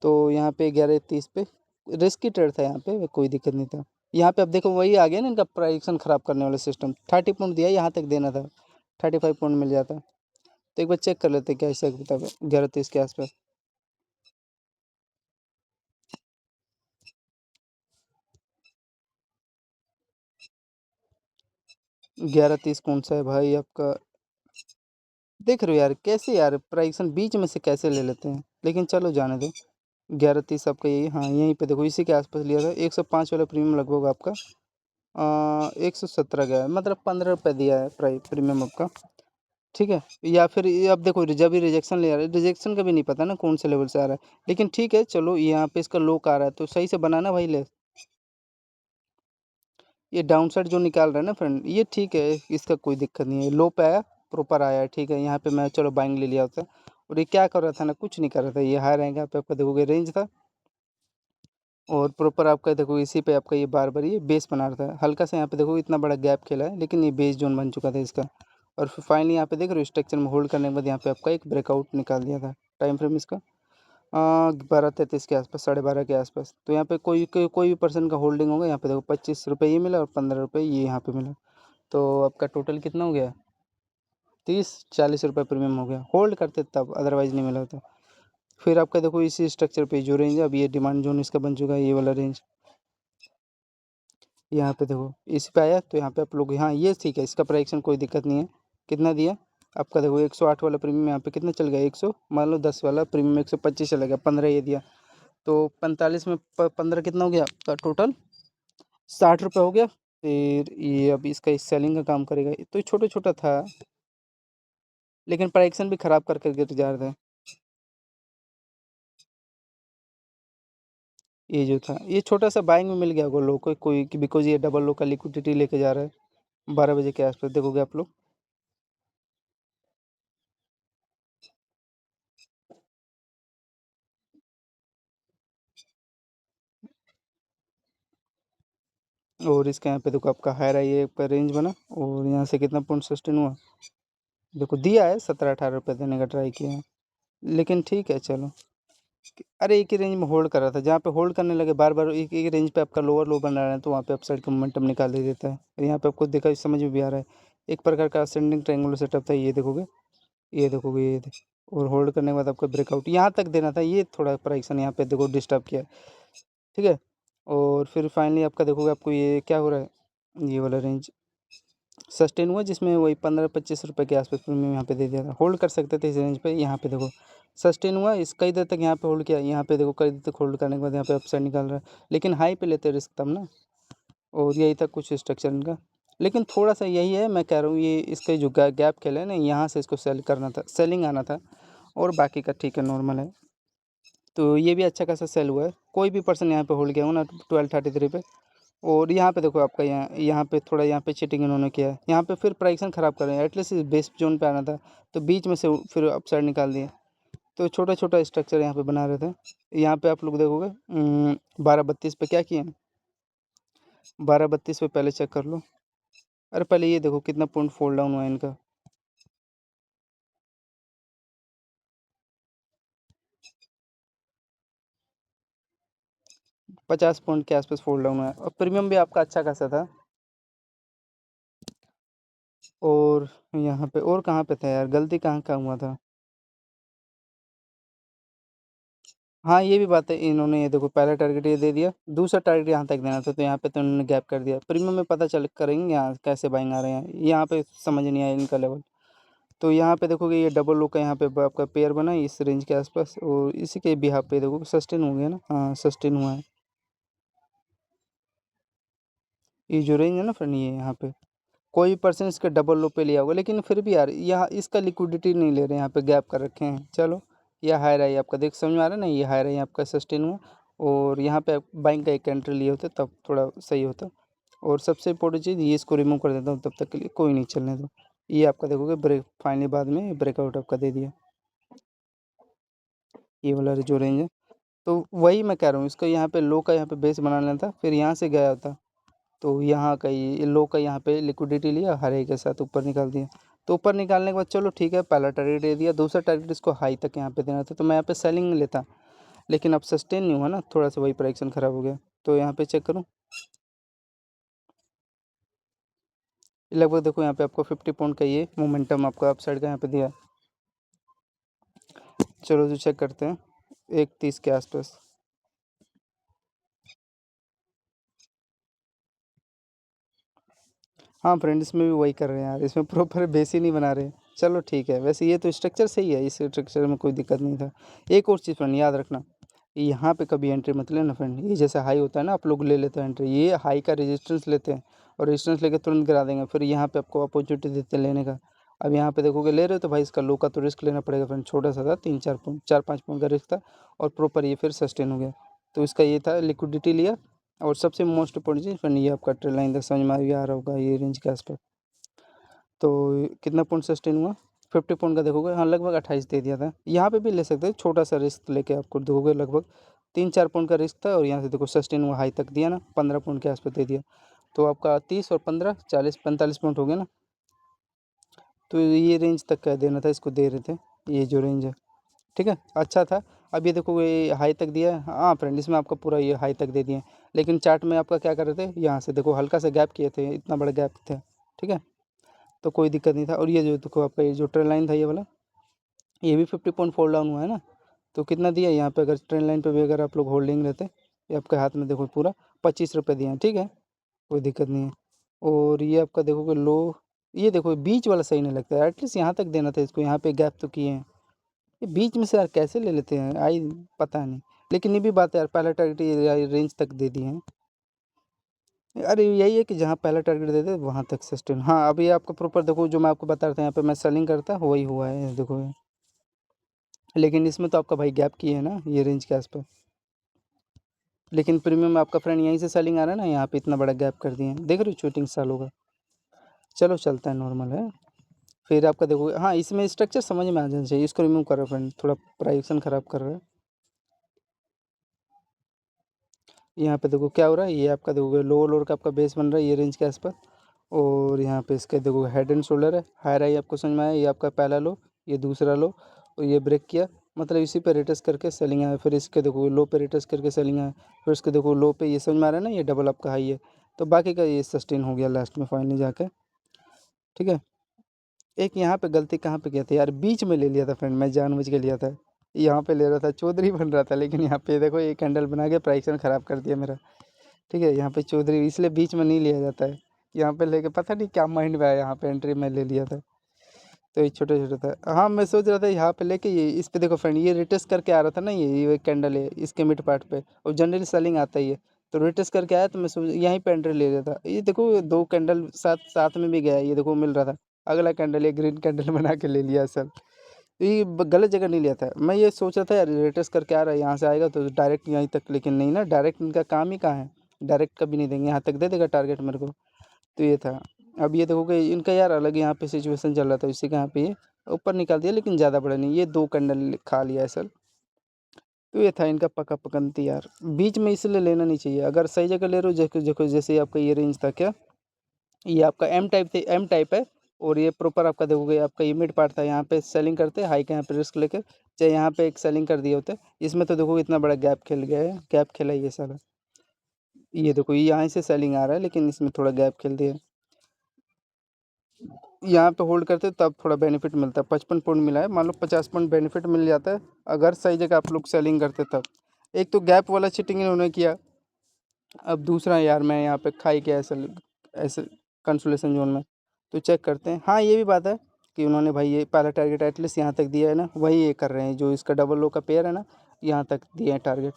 तो यहाँ पे 11:30 पे रिस्की ट्रेड था, यहाँ पे कोई दिक्कत नहीं था। यहाँ पे अब देखो वही आ गया ना इनका प्राइसन ख़राब करने वाला सिस्टम, 30 पॉइंट दिया, यहाँ तक देना था, 35 पॉइंट मिल जाता। तो एक बार चेक कर लेते क्या हिसाब किताब है 11:30 के आसपास। 11:30 कौन सा है भाई आपका, देख रहे हो यार कैसे यार प्राइसन बीच में से कैसे ले लेते हैं, लेकिन चलो जाने दो। 11:30 आपका यही, हाँ यहीं पे देखो इसी के आसपास लिया था, 105 वाला प्रीमियम लगभग आपका 117 गया है, मतलब 15 रुपये दिया है प्राइस प्रीमियम आपका, ठीक है। या फिर ये अब देखो जब ही रिजेक्शन ले आ रहा है, रिजेक्शन का भी नहीं पता ना कौन से लेवल से आ रहा है, लेकिन ठीक है चलो यहाँ पे इसका लो का आ रहा है, तो सही से बनाना भाई ले। ये डाउन साइड जो निकाल रहा है ना फ्रेंड, ये ठीक है, इसका कोई दिक्कत नहीं है, लो पे आया, प्रॉपर आया, ठीक है। यहाँ पे मैं चलो बाइंग ले लिया होता। और ये क्या कर रहा था ना, कुछ नहीं कर रहा था, ये हाई रैंक पे आपका देखोगे रेंज था, और प्रॉपर आपका देखो इसी पे आपका ये बार बार ये बेस बना रहा था, हल्का सा यहाँ पे देखो इतना बड़ा गैप खेला है, लेकिन ये बेस जोन बन चुका था इसका। और फिर फाइनली यहाँ पे देख रहे हो स्ट्रक्चर में होल्ड करने के बाद यहाँ पे आपका एक ब्रेकआउट निकाल दिया था, टाइम फ्रेम इसका 12:33 के आसपास, 12:30 के आसपास। तो यहाँ पे कोई भी पर्सन का होल्डिंग होगा, यहाँ पे देखो 25 रुपये ये मिला और 15 रुपये ये यहाँ पे मिला, तो आपका टोटल कितना हो गया, 30-40 रुपये प्रीमियम हो गया, होल्ड करते तब, अदरवाइज नहीं मिला होता। फिर आपका देखो इसी स्ट्रक्चर पे जो रेंज है, अब ये डिमांड जोन इसका बन चुका है, ये वाला रेंज, यहाँ पे देखो इस पे आया, तो यहाँ पे आप लोग, हाँ ये ठीक है, इसका प्राइक्शन कोई दिक्कत नहीं है। कितना दिया आपका देखो, 108 वाला प्रीमियम यहाँ पे कितना चल गया, 100 मान लो 10 वाला प्रीमियम 125 चला गया, 15 ये दिया, तो 45 में 15 कितना हो गया आपका टोटल, 60 रुपये हो गया। फिर ये अब इसका इस सेलिंग का काम करेगा, तो ये छोटा छोटा था, लेकिन प्राइक्शन भी खराब कर करके तो जा रहे थे। ये जो था ये छोटा सा बाइंग में मिल गया होगा लोग को कोई, बिकॉज ये डबल लो का लिक्विडिटी लेके जा रहा है, 12 बजे के आसपास देखोगे आप लोग। और इसका यहाँ पे देखो आपका हायर आई ये का रेंज बना, और यहाँ से कितना पॉइंट सस्टेन हुआ, देखो दिया है 17-18 रुपये देने का ट्राई किया है, लेकिन ठीक है चलो। अरे एक ही रेंज में होल्ड कर रहा था, जहाँ पे होल्ड करने लगे बार बार एक एक रेंज पे आपका लोअर लो बना रहा है, तो वहाँ पे अपसाइड का मोमेंटम निकाल दे देता है, और यहाँ पे आपको देखा समझ में भी आ रहा है, एक प्रकार का असेंडिंग ट्रायंगुलर सेटअप था, ये देखोगे और होल्ड करने के बाद आपका ब्रेकआउट यहाँ तक देना था, ये थोड़ा प्राइसन यहाँ पे देखो डिस्टर्ब किया, ठीक है। और फिर फाइनली आपका देखोगे आपको ये क्या हो रहा है, ये वाला रेंज सस्टेन हुआ, जिसमें वही 15-25 रुपये के आसपास प्रीमियम यहाँ पे दे दिया था, होल्ड कर सकते थे इस रेंज पे, यहाँ पे देखो सस्टेन हुआ, इस कई देर तक यहाँ पे होल्ड किया, यहाँ पे देखो कई देर तक होल्ड करने के बाद यहाँ पे अपसाइड निकाल रहा है, लेकिन हाई पे लेते रिस्क तब ना। और यही था कुछ स्ट्रक्चर इनका, लेकिन थोड़ा सा यही है, मैं कह रहा हूँ ये इसका जो गैप खेला है ना, यहाँ से इसको सेल करना था, सेलिंग आना था, और बाकी का ठीक है नॉर्मल है। तो ये भी अच्छा खासा सेल हुआ है, कोई भी पर्सन यहाँ पे होल्ड किया हो ना 12:33 पे। और यहाँ पे देखो आपका यहाँ यहाँ पे थोड़ा यहाँ पे चीटिंग इन्होंने किया है, यहाँ पे फिर प्राइसन ख़राब कर रहे हैं, एटलीस्ट बेस जोन पे आना था, तो बीच में से फिर अपसाइड निकाल दिए, तो छोटा छोटा स्ट्रक्चर यहाँ पे बना रहे थे। यहाँ पे आप लोग देखोगे 12:32 पे क्या किए हैं, 12:32 पे पहले चेक कर लो। अरे पहले ये देखो कितना पॉइंट फॉल डाउन हुआ है इनका, 50 पॉइंट के आसपास फॉल डाउन हुआ है, और प्रीमियम भी आपका अच्छा खासा था। और यहाँ पे और कहाँ पे था यार, गलती कहाँ कहाँ हुआ था। हाँ ये भी बात है, इन्होंने ये देखो पहला टारगेट ये दे दिया, दूसरा टारगेट यहाँ तक देना था, तो यहाँ पे तो इन्होंने गैप कर दिया। प्रीमियम में पता चल करेंगे यहाँ कैसे बाइंग आ रहे हैं, यहाँ पे समझ नहीं आया इनका लेवल। तो यहाँ पे देखोगे ये डबल लो का यहाँ पे आपका पेयर बना है इस रेंज के आसपास, और इसी के बिहाफ पे देखो सस्टेन हो गया ना, हाँ सस्टेन हुआ है। ये जो रेंज है ना फ्रेंड, ये यहाँ पे कोई पर्सन इसका डबल लो पे लिया होगा, लेकिन फिर भी यार यहाँ इसका लिक्विडिटी नहीं ले रहे हैं, यहाँ पे गैप कर रखे हैं। चलो ये हायर है आपका, देख समझ में आ रहा है ना, ये हायर है आपका सस्टेन हुआ, और यहाँ पे बाइंग का एक एंट्री लिए होते तब थोड़ा सही होता। और सबसे इंपॉर्टेंट चीज़ ये, इसको रिमूव कर देता हूँ तब तक के लिए, कोई नहीं चलने दो। ये आपका देखोगे ब्रेक फाइनली बाद में ब्रेकआउट आपका दे दिया, ये वाला जो रेंज है। तो वही मैं कह रहा हूँ, इसको यहाँ पे लो का यहाँ पे बेस बना लेना था, फिर यहाँ से गया होता। तो यहाँ का ये लो का यहाँ पे लिक्विडिटी लिया, हरे के साथ ऊपर निकाल दिया। तो ऊपर निकालने के बाद चलो ठीक है, पहला टारगेट दे दिया, दूसरा टारगेट इसको हाई तक यहाँ पे देना था, तो मैं यहाँ पे सेलिंग लेता। लेकिन अब सस्टेन नहीं हुआ ना, थोड़ा सा वही प्राइक्शन ख़राब हो गया। तो यहाँ पे चेक करूँ, लगभग देखो यहाँ पे आपको 50 पॉइंट का ये मोमेंटम आपका अपसाइड का यहाँ पे दिया है। चलो जो चेक करते हैं 1:30 के आसपास। हाँ फ्रेंड, इसमें भी वही कर रहे हैं यार, इसमें प्रॉपर बेस ही नहीं बना रहे। चलो ठीक है, वैसे ये तो स्ट्रक्चर सही है, इस स्ट्रक्चर में कोई दिक्कत नहीं था। एक और चीज़ फ्रेंड याद रखना, यहाँ पे कभी एंट्री मत लेना फ्रेंड, ये जैसे हाई होता है ना, आप लोग ले लेते हैं एंट्री, ये हाई का रेजिस्टेंस लेते हैं और रेजिस्टेंस लेके तुरंत गिरा देंगे, फिर यहाँ पे आपको अपॉर्चुनिटी देते हैं लेने का। अब यहाँ पे देखोगे ले रहे हो तो भाई इसका लो का तो रिस्क लेना पड़ेगा फ्रेंड, छोटा सा था, 3-4 पॉइंट 4-5 पॉइंट का रिस्क था, और प्रॉपर ये फिर सस्टेन हो गया। तो इसका ये था, लिक्विडिटी लिया, और सबसे मोस्ट इंपॉर्टेंट चीज़ फ्रेंड, ये आपका ट्रेड लाइन तक समझ में आ रहा होगा, ये रेंज के आसपास। तो कितना पॉइंट सस्टेन हुआ, 50 पॉइंट का देखोगे, हाँ लगभग 28 दे दिया था। यहाँ पे भी ले सकते हैं, छोटा सा रिस्क लेके आपको देखोगे लगभग 3-4 पॉइंट का रिस्क था, और यहाँ से देखो सस्टेन हुआ हाई तक दिया ना, 15 पॉइंट के आसपास दे दिया। तो आपका 30 और 15 40-45 पॉइंट हो गया ना। तो ये रेंज तक का देना था, इसको दे रहे थे, ये जो रेंज है ठीक है, अच्छा था। अब ये देखो ये हाई तक दिया है, हाँ फ्रेंड इसमें आपका पूरा ये हाई तक दे दिए हैं। लेकिन चार्ट में आपका क्या कर रहे थे, यहाँ से देखो हल्का सा गैप किए थे, इतना बड़ा गैप था, ठीक है। तो कोई दिक्कत नहीं था। और ये जो देखो आपका ये जो ट्रेंड लाइन था ये वाला, ये भी 50 पॉइंट फॉल डाउन हुआ है ना। तो कितना दिया यहाँ पे, अगर ट्रेंड लाइन पे भी अगर आप लोग होल्डिंग रहते, ये आपके हाथ में देखो पूरा 25 रुपये दिए हैं, ठीक है, कोई दिक्कत नहीं है। और ये आपका देखोगे लो, ये देखो बीच वाला सही नहीं लगता है, एटलीस्ट यहाँ तक देना था इसको, यहाँ पे गैप तो किए हैं, ये बीच में से यार कैसे ले लेते हैं आई, पता नहीं। लेकिन ये भी बात है यार, पहला टारगेट ये रेंज तक दे दिए हैं। अरे यही है कि जहाँ पहला टारगेट दे दे वहाँ तक सस्टेन। हाँ अभी आपका प्रॉपर देखो, जो मैं आपको बता रहा था यहाँ पे मैं सेलिंग करता वही हुआ है देखो। लेकिन इसमें तो आपका भाई गैप की है ना, ये रेंज के आसपास। लेकिन प्रीमियम में आपका फ्रेंड यहीं से सेलिंग आ रहा है ना, यहाँ पे इतना बड़ा गैप कर दिए हैं, देख रहे हो चूटिंग साल होगा। चलो चलता है, नॉर्मल है। फिर आपका देखो, हाँ इसमें स्ट्रक्चर समझ में आ जाना चाहिए, इसको रिमूव करो फ्रेंड, थोड़ा प्राइवेशन ख़राब कर रहा है। यहाँ पे देखो क्या हो रहा है, ये आपका देखोगे लोअर लोअर का आपका बेस बन रहा है ये रेंज के आसपास। और यहाँ पे इसका देखो हेड एंड शोल्डर है, हायर आई आपको समझ में आया, ये आपका पहला लो, ये दूसरा लो, और ये ब्रेक किया, मतलब इसी पे रिटर्स करके सेलिंग आया, फिर इसके देखो लो पे रिटर्स करके सेलिंग आया, फिर इसके देखो लो पे, ये समझ में आ रहा है ना, ये डबल आपका हाई है। तो बाकी का ये सस्टेन हो गया लास्ट में फाइनली जाके, ठीक है। एक यहाँ पे गलती कहाँ पे किया था यार, बीच में ले लिया था फ्रेंड, मैं जानबूझ के लिया था, यहाँ पे ले रहा था, चौधरी बन रहा था, लेकिन यहाँ पे देखो ये कैंडल बना के प्राइसन ख़राब कर दिया मेरा, ठीक है। यहाँ पे चौधरी इसलिए बीच में नहीं लिया जाता है, यहाँ पे लेके पता नहीं क्या माइंड में आया, यहाँ पे एंट्री में ले लिया था। तो ये छोटा छोटा था, हाँ मैं सोच रहा था यहाँ पे लेके, ये इस पे देखो फ्रेंड, ये रिटेस्ट करके आ रहा था ना, ये कैंडल है इसके मिड पार्ट पे, और जनरली सेलिंग आता ही है। तो रिटेस्ट करके आया, तो मैं सोच यहीं पे एंट्री ले लिया था। ये देखो दो कैंडल साथ साथ में भी गया है, ये देखो मिल रहा था। अगला कैंडल ये ग्रीन कैंडल बना के ले लिया असल। ये गलत जगह नहीं लिया था, मैं ये सोच रहा था यार रिटेस्ट करके आ रहा है, यहाँ से आएगा तो डायरेक्ट यहीं तक, लेकिन नहीं ना, डायरेक्ट इनका काम ही कहाँ है, डायरेक्ट कभी नहीं देंगे, यहाँ तक दे देगा टारगेट मेरे को। तो ये था। अब ये देखो कि इनका यार अलग यहाँ पे सिचुएशन चल रहा था, इसी का यहाँ पे ये ऊपर निकाल दिया, लेकिन ज़्यादा बड़ा नहीं, ये दो कैंडल खा लिया है सर। तो ये था इनका पका पकंती यार, बीच में इसलिए लेना नहीं चाहिए, अगर सही जगह ले रहे हो, जैसे देखो जैसे आपका ये रेंज था क्या, ये आपका एम टाइप थे, एम टाइप है। और ये प्रॉपर आपका देखोगे आपका ये मिड पार्ट था, यहाँ पे सेलिंग करते हाई का, यहाँ पे रिस्क लेकर चाहे यहाँ पे एक सेलिंग कर दिए होते। इसमें तो देखो इतना बड़ा गैप खेल गया है, गैप खेला ये सारा। ये देखो ये यहाँ से सेलिंग आ रहा है, लेकिन इसमें थोड़ा गैप खेल दिया। यहाँ पे होल्ड करते हैं तब थोड़ा बेनिफिट मिलता है। 55 पॉइंट मिला है, मान लो 50 पॉइंट बेनिफिट मिल जाता है अगर सही जगह आप लोग सेलिंग करते तब। एक तो गैप वाला चिटिंग इन्होंने किया। अब दूसरा यार मैं यहाँ पे खाई गया ऐसे ऐसे कंसोलेशन जोन में। तो चेक करते हैं। हाँ ये भी बात है कि उन्होंने भाई ये पहला टारगेट एटलीस्ट यहाँ तक दिया है ना, वही ये कर रहे हैं जो इसका डबल लो का पेयर है ना, यहाँ तक दिए हैं टारगेट।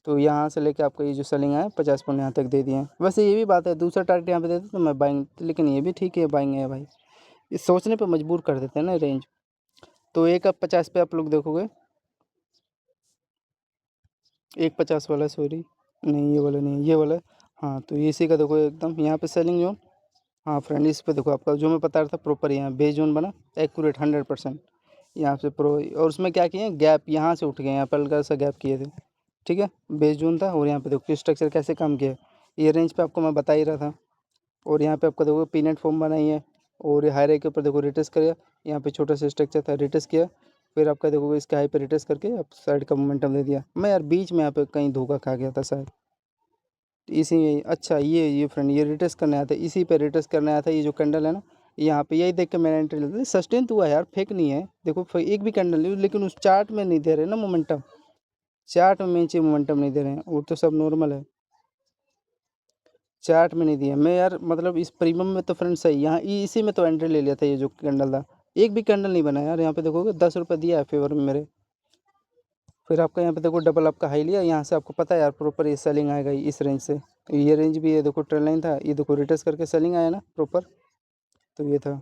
तो यहाँ से लेके आपका ये जो सेलिंग है 50 पॉइंट यहाँ तक दे दिए हैं। वैसे ये भी बात है, दूसरा टारगेट यहाँ पे देते तो मैं बाइंग, लेकिन ये भी ठीक है बाइंग है भाई। ये सोचने पे मजबूर कर देते हैं ना रेंज। तो एक अब 50 पे आप लोग देखोगे, एक 50 वाला सॉरी, नहीं ये वाला नहीं, ये वाला है। हाँ तो इसी का देखो एकदम यहाँ पे सेलिंग जोन। हाँ फ्रेंड इस पे देखो आपका जो मैं बता रहा था प्रॉपर यहाँ बेस जोन बना एक्यूरेट 100%। यहाँ से प्रो और उसमें क्या किए गैप यहाँ से उठ गए, यहाँ पर हल्का सा गैप किए थे। ठीक है बेस जोन था। और यहाँ पे देखो स्ट्रक्चर कैसे काम किया है, ये रेंज पे आपको मैं बता ही रहा था। और यहाँ पे आपका देखो पीनट फॉर्म बनाई है। और ये हाई के ऊपर देखो रिटेस्ट किया, यहाँ पे छोटा सा स्ट्रक्चर था रिटेस्ट किया। फिर आपका देखो इसके हाई पे रिटेस्ट करके अब साइड का मोमेंटम दे दिया। मैं यार बीच में यहाँ पे कहीं धोखा खा गया था शायद। इसी में अच्छा ये फ्रेंड ये रिटेस्ट करने आया था, इसी पे रिटेस्ट करने आया था। ये जो कैंडल है ना यहाँ पे, यही देख के मैंने एंट्री ले ली। सस्टेन तो हुआ यार, फेक नहीं है। देखो एक भी कैंडल नहीं, लेकिन उस चार्ट में नहीं दे रहे ना मोमेंटम। चार्ट में नीचे मोमेंटम नहीं दे रहे हैं, वो तो सब नॉर्मल है। चार्ट में नहीं दिया मैं यार, मतलब इस प्रीमियम में तो फ्रेंड सही, यहाँ इसी में तो एंट्री ले लिया था। ये जो कैंडल था एक भी कैंडल नहीं बना यार। यहाँ पे देखोगे 10 रुपये दिया है फेवर में मेरे। फिर आपका यहाँ पे देखो डबल आपका हाई लिया, यहाँ से आपको पता है यार प्रॉपर ये सेलिंग आएगा इस रेंज से। ये रेंज भी ये देखो ट्रेंड लाइन था, ये देखो रिटेस्ट करके सेलिंग आया ना प्रॉपर। तो ये था।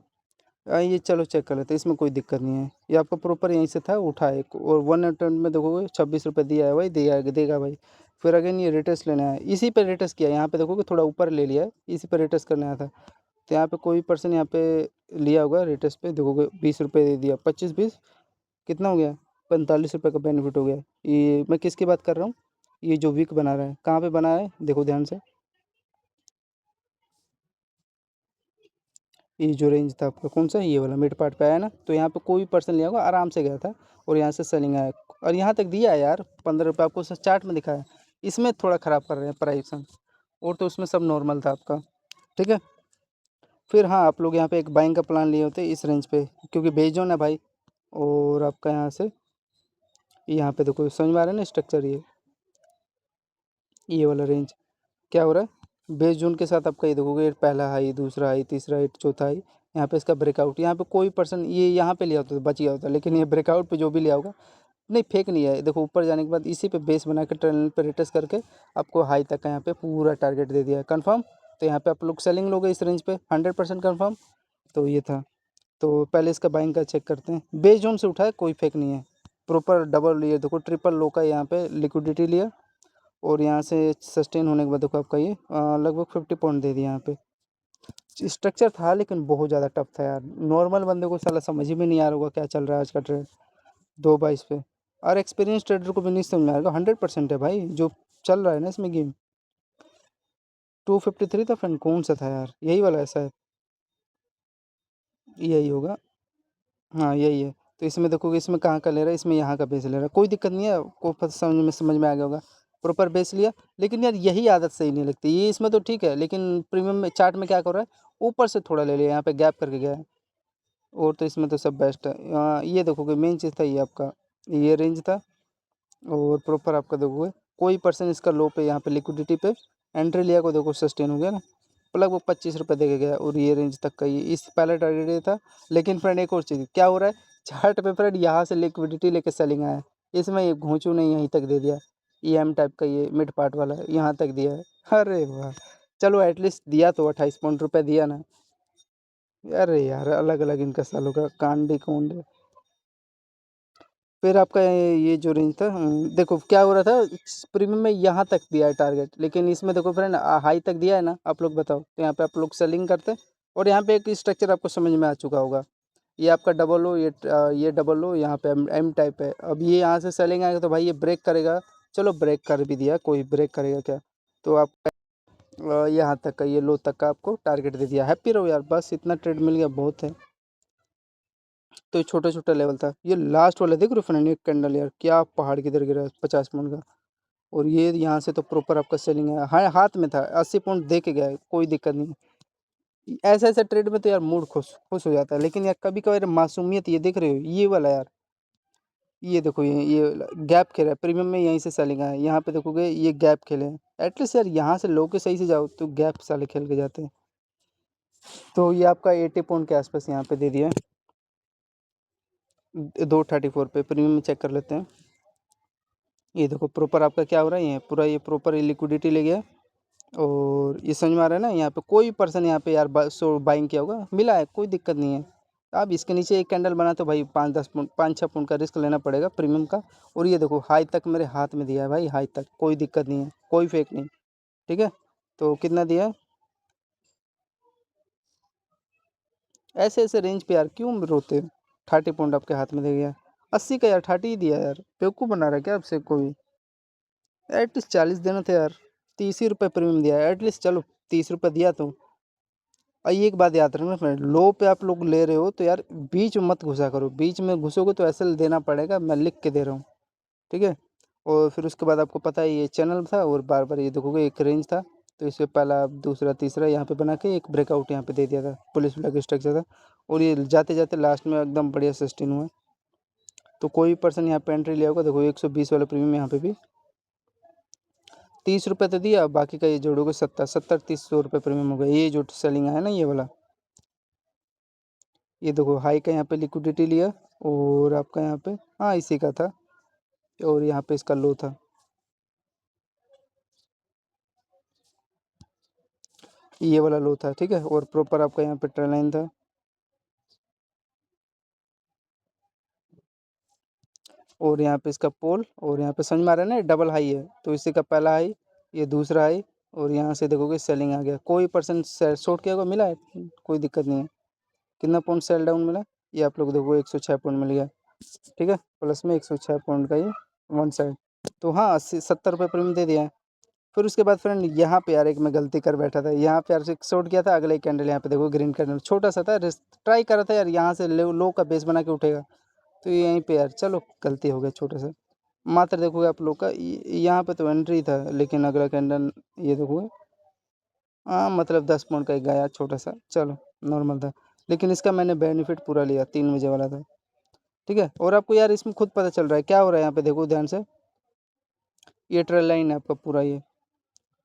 ये चलो चेक कर लेते हैं, इसमें कोई दिक्कत नहीं है। ये आपका प्रॉपर यहीं से था उठा एक, और 1 अटेम्प्ट में देखोगे 26 रुपये दिया है भाई, दिया देगा भाई। फिर अगेन ये रिटेस्ट लेने आया, इसी पे रिटेस्ट किया। यहाँ पे देखोगे थोड़ा ऊपर ले लिया है, इसी पे रिटेस्ट करने आया था। तो यहाँ पे कोई पर्सन यहाँ पे लिया होगा रिटेस्ट पे, देखोगे 20 रुपये दे दिया, 25 20 कितना हो गया, 45 रुपये का बेनिफिट हो गया। ये मैं किसकी बात कर रहा हूँ, ये जो वीक बना रहा है कहाँ पे बना रहा है देखो ध्यान से। ये जो रेंज था आपका कौन सा, ये वाला मिड पार्ट पे आया ना। तो यहाँ पे कोई पर्सन लिया होगा, आराम से गया था और यहाँ से सेलिंग आया। और यहाँ तक दिया है यार 15 रुपये, आपको चार्ट में दिखाया। इसमें थोड़ा ख़राब कर रहे हैं प्राइस, और तो उसमें सब नॉर्मल था आपका। ठीक है। फिर हाँ आप लोग यहाँ पे एक बाइंग का प्लान लिए होते इस रेंज पे, क्योंकि बेच जोन है भाई। और आपका यहाँ से यहाँ पे देखो समझ में आ रहा है ना स्ट्रक्चर, ये वाला रेंज क्या हो रहा है बेस जोन के साथ आपका। ये देखोगे पहला हाई, दूसरा हाई, तीसरा हाई, चौथा हाई। यहाँ पे इसका ब्रेकआउट, यहाँ पे कोई पर्सन ये यहाँ पे लिया होता तो बच गया होता, लेकिन ये ब्रेकआउट पे जो भी लिया होगा, नहीं फेक नहीं है। देखो ऊपर जाने के बाद इसी पे बेस बना के टर्नल पे रिटेस्ट करके आपको हाई तक का यहाँ पे पूरा टारगेट दे दिया है कन्फर्म। तो यहाँ पे आप लोग सेलिंग लोगे इस रेंज पे 100% कन्फर्म। तो ये था। तो पहले इसका बाइंग का चेक करते हैं, बेस जोन से उठा है कोई फेक नहीं है, प्रॉपर डबल ये देखो ट्रिपल लो का यहाँ पे लिक्विडिटी लिया। और यहाँ से सस्टेन होने के बाद देखो आपका ये लगभग 50 पॉइंट दे दिया यहाँ पे। स्ट्रक्चर था लेकिन बहुत ज़्यादा टफ था यार, नॉर्मल बंदे को साला समझ ही में नहीं आ रहा होगा क्या चल रहा है आज का ट्रेड 2/22 पे। और एक्सपीरियंस ट्रेडर को भी नहीं समझ में आएगा, 100% है भाई जो चल रहा है ना इसमें गेम। 253 था फ्रेंड, कौन सा था यार, यही वाला ऐसा है, यही होगा। हाँ यही है। तो इसमें देखोगे इसमें कहाँ का ले रहा है, इसमें यहाँ का बेस ले रहा है, कोई दिक्कत नहीं है, को समझ में आ गया होगा। प्रॉपर बेस लिया। लेकिन यार यही आदत सही नहीं लगती, ये इसमें तो ठीक है, लेकिन प्रीमियम में चार्ट में क्या कर रहा है, ऊपर से थोड़ा ले लिया, यहाँ पे गैप करके गया है। और तो इसमें तो सब बेस्ट है। ये देखोगे मेन चीज़ था ये आपका, ये रेंज था। और प्रॉपर आपका देखोगे कोई पर्सन इसका लो पे यहाँ पे लिक्विडिटी पे एंट्री लिया को देखो सस्टेन हो गया ना, लगभग 25 रुपये दे के गया। और ये रेंज तक का ये इस पहले टारगेट ये था। लेकिन फ्रेंड एक और चीज़ क्या हो रहा है चार्ट पे फ्रेंड, यहाँ से लिक्विडिटी लेके सेलिंग आया है, इसमें ये घूंचू नहीं यहीं तक दे दिया। EM टाइप का ये मिड पार्ट वाला यहाँ तक दिया है। अरे वाह, चलो एटलीस्ट दिया तो 28 रुपये दिया ना। अरे यार अलग अलग इनका सालों का कांड ही कौन है। फिर आपका ये जो रेंज था, देखो क्या हो रहा था प्रीमियम में यहाँ तक दिया है टारगेट, लेकिन इसमें देखो फ्रेंड हाई तक दिया है ना, आप लोग बताओ। तो यहाँ पे आप लोग सेलिंग करते हैं। और यहाँ पे एक स्ट्रक्चर आपको समझ में आ चुका होगा, ये आपका डबल लो, ये डबल लो, यहाँ पे M टाइप है। अब ये यहाँ से सेलिंग आएगा तो भाई ये ब्रेक करेगा। चलो ब्रेक कर भी दिया, कोई ब्रेक करेगा क्या। तो आप यहाँ तक का ये लो तक का आपको टारगेट दे दिया, हैप्पी रहो यार, बस इतना ट्रेड मिल गया बहुत है। तो ये छोटा छोटा लेवल था, ये लास्ट वाला देख रहे हो फ्रेंड, एक कैंडल यार क्या पहाड़ की तरह गिरा 50 पॉइंट का। और ये यहाँ से तो प्रॉपर आपका सेलिंग है, हाँ हाथ में था 80 पॉइंट दे के गया है, कोई दिक्कत नहीं। ऐसे ऐसे ट्रेड में तो यार मूड खुश खुश हो जाता है, लेकिन यार कभी कभार मासूमियत, ये देख रहे हो ये वाला यार, ये देखो ये गैप खेला है प्रीमियम में, यहीं से सेलिंग आया है। यहाँ पे देखोगे ये गैप खेले हैं, एटलीस्ट यार यहाँ से लो के सही से जाओ तो गैप साले खेल के जाते हैं। तो ये आपका 80 पॉइंट के आसपास यहाँ पे दे दिया है, 234 पे प्रीमियम में चेक कर लेते हैं। ये देखो प्रॉपर आपका क्या हो रहा है, ये पूरा ये प्रॉपर लिक्विडिटी ले गया। और ये समझ में आ रहा है ना, यहाँ पे कोई पर्सन यहाँ पे यार बाइंग किया होगा, मिला है, कोई दिक्कत नहीं है। अब इसके नीचे एक कैंडल बना तो भाई 5-10 पॉइंट 5-6 पॉइंट का रिस्क लेना पड़ेगा प्रीमियम का। और ये देखो हाई तक मेरे हाथ में दिया है भाई, हाई तक कोई दिक्कत नहीं है, कोई फेक नहीं। ठीक है, तो कितना दिया है? ऐसे ऐसे रेंज पे यार क्यों रोते हो? 30 पॉइंट आपके हाथ में दे गया, 80 का यार 30 ही दिया यार, बेवकूफ़ बना रहा है क्या आपसे कोई? एटलीस्ट 40 देना था यार, 30 ही रुपये प्रीमियम दिया है एटलीस्ट, चलो 30 रुपये दिया तो। और ये एक बात याद रखना फ्रेंड, लो पे आप लोग ले रहे हो तो यार बीच में मत घुसा करो, बीच में घुसोगे तो ऐसे देना पड़ेगा, मैं लिख के दे रहा हूँ। ठीक है, और फिर उसके बाद आपको पता है ये चैनल था, और बार बार ये देखोगे एक रेंज था, तो इससे पहला दूसरा तीसरा यहाँ पे बना के एक ब्रेकआउट यहाँ पे दे दिया था, पुलिस फ्लैग स्ट्रक्चर था। और ये जाते जाते लास्ट में एकदम बढ़िया सस्टेन हुआ। तो कोई भी पर्सन यहाँ पे एंट्री लिया होगा, देखो 120 वाला प्रीमियम यहाँ पे भी 30 रुपये तो दिया, बाकी का ये जोड़ोगे 70-30 100 रुपये प्रीमियम हो गया। ये जो सेलिंग आया ना ये वाला, ये देखो हाई का यहाँ पे लिक्विडिटी लिया, और आपका यहाँ पे हाँ इसी का था, और यहाँ पे इसका लो था, ये वाला लो था। ठीक है, और प्रॉपर आपका यहाँ पे ट्रेन लाइन था, और यहाँ पे इसका पोल, और यहाँ पे समझ में आ रहा है ना डबल हाई है, तो इसी का पहला हाई, ये दूसरा हाई, और यहाँ से देखोगे सेलिंग आ गया। कोई पर्सन शॉर्ट किया होगा, मिला है, कोई दिक्कत नहीं है। कितना पॉइंट सेल डाउन मिला, ये आप लोग देखो 106 पॉइंट मिल गया। ठीक है, प्लस में 106 पॉइंट का ये वन साइड। तो हाँ 80-70 रुपये प्रीमियम दे दिया है। फिर उसके बाद फ्रेंड यहाँ पे यार एक मैं गलती कर बैठा था, यहाँ पे यार से शॉर्ट किया था, अगले कैंडल यहाँ पे देखो ग्रीन कैंडल छोटा सा था, ट्राई कर रहा था यार यहाँ से लो का बेस बना के उठेगा, तो यहीं पे यार चलो गलती हो गया छोटा सा। मात्र देखोगे आप लोग का यहाँ पे तो एंट्री था, लेकिन अगला कैंडल ये देखोगे, हाँ मतलब 10 पॉइंट का एक गया छोटा सा, चलो नॉर्मल था। लेकिन इसका मैंने बेनिफिट पूरा लिया, 3 बजे वाला था। ठीक है, और आपको यार इसमें खुद पता चल रहा है क्या हो रहा है, यहाँ पे देखो ध्यान से, ये ट्रेल लाइन है आपका पूरा ये,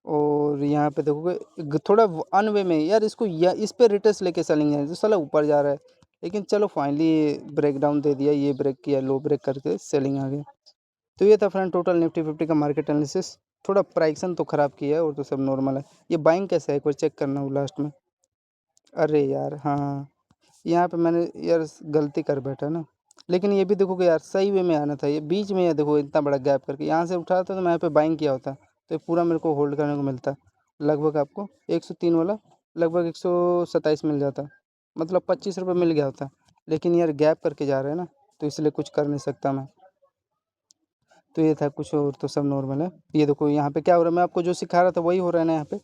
और यहाँ पे देखोगे थोड़ा अनवे में यार इसको, या इस पे रिटर्स लेके चलेंगे तो साला ऊपर जा रहा है, लेकिन चलो फाइनली ब्रेक डाउन दे दिया, ये ब्रेक किया, लो ब्रेक करके सेलिंग आ गया। तो ये था फ्रेंड टोटल निफ्टी 50 का मार्केट एनालिसिस। थोड़ा प्राइक्सन तो ख़राब किया है, और तो सब नॉर्मल है। ये बाइंग कैसे है एक बार चेक करना हो लास्ट में। अरे यार हाँ, यहाँ पे मैंने यार गलती कर बैठा ना, लेकिन ये भी देखोगे यार सही वे में आना था, ये बीच में, ये देखो इतना बड़ा गैप करके यहाँ से उठा था, तो मैं यहाँ पे बाइंग किया होता तो ये पूरा मेरे को होल्ड करने को मिलता, लगभग आपको 103 वाला, लगभग 127 मिल जाता, मतलब 25 रुपये मिल गया होता। लेकिन यार गैप करके जा रहे हैं ना, तो इसलिए कुछ कर नहीं सकता मैं। तो ये था, कुछ और तो सब नॉर्मल है। ये देखो यहाँ पे क्या हो रहा है, मैं आपको जो सिखा रहा था वही हो रहा है ना यहाँ पे।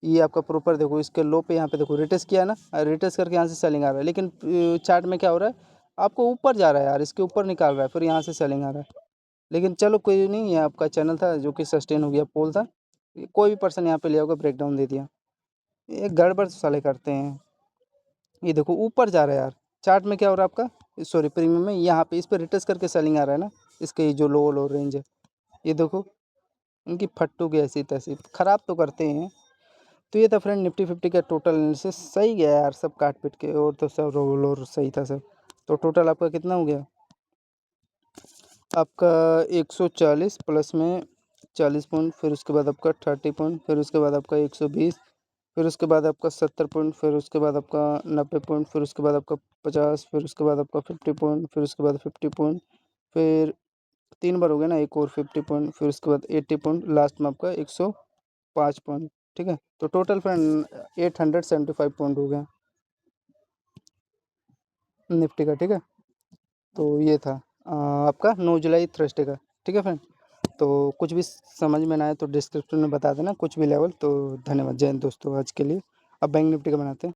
ये आपका प्रॉपर देखो इसके लो पे यहाँ पे देखो रिटेस्ट किया ना, रिटेस्ट करके यहाँ से सेलिंग आ रहा है, लेकिन चार्ट में क्या हो रहा है, आपको ऊपर जा रहा है यार, इसके ऊपर निकाल रहा है, फिर यहाँ से सेलिंग आ रहा है। लेकिन चलो कोई नहीं, ये आपका चैनल था जो कि सस्टेन हो गया, पोल था, कोई भी पर्सन यहाँ पे लिया होगा ब्रेक डाउन दे दिया। ये गड़बड़ तो साले करते हैं। ये देखो ऊपर जा रहा है यार, चार्ट में क्या हो रहा है आपका, सॉरी प्रीमियम में, यहाँ पे इस पर रिटेस्ट करके सेलिंग आ रहा है ना, इसके ये जो लो लो रेंज है, ये देखो इनकी फट्टू की ऐसी तैसी ख़राब तो करते हैं। तो ये था फ्रेंड निफ्टी 50 का टोटल एनालिसिस, सही गया यार सब काट पीट के, और तो सब रोल और सही था सब। तो टोटल आपका कितना हो गया, आपका 140 प्लस में 40 पॉइंट, फिर उसके बाद आपका 30 पॉइंट, फिर उसके बाद आपका 120, फिर उसके बाद आपका 70 पॉइंट, फिर उसके बाद आपका 90 पॉइंट, फिर उसके बाद आपका 50, फिर उसके बाद आपका 50 पॉइंट, फिर उसके बाद 50 पॉइंट, फिर 3 बार हो गया ना, एक और 50 पॉइंट, फिर उसके बाद 80 पॉइंट, लास्ट में आपका 105 पॉइंट। ठीक है, तो टोटल फ्रेंड 875 पॉइंट हो गया निफ्टी का। ठीक है, तो ये था आपका 9 जुलाई थर्सडे का। ठीक है फ्रेंड, तो कुछ भी समझ में ना आए तो डिस्क्रिप्शन में बता देना कुछ भी लेवल। तो धन्यवाद, जय हिंद दोस्तों, आज के लिए अब बैंक निफ्टी का बनाते हैं।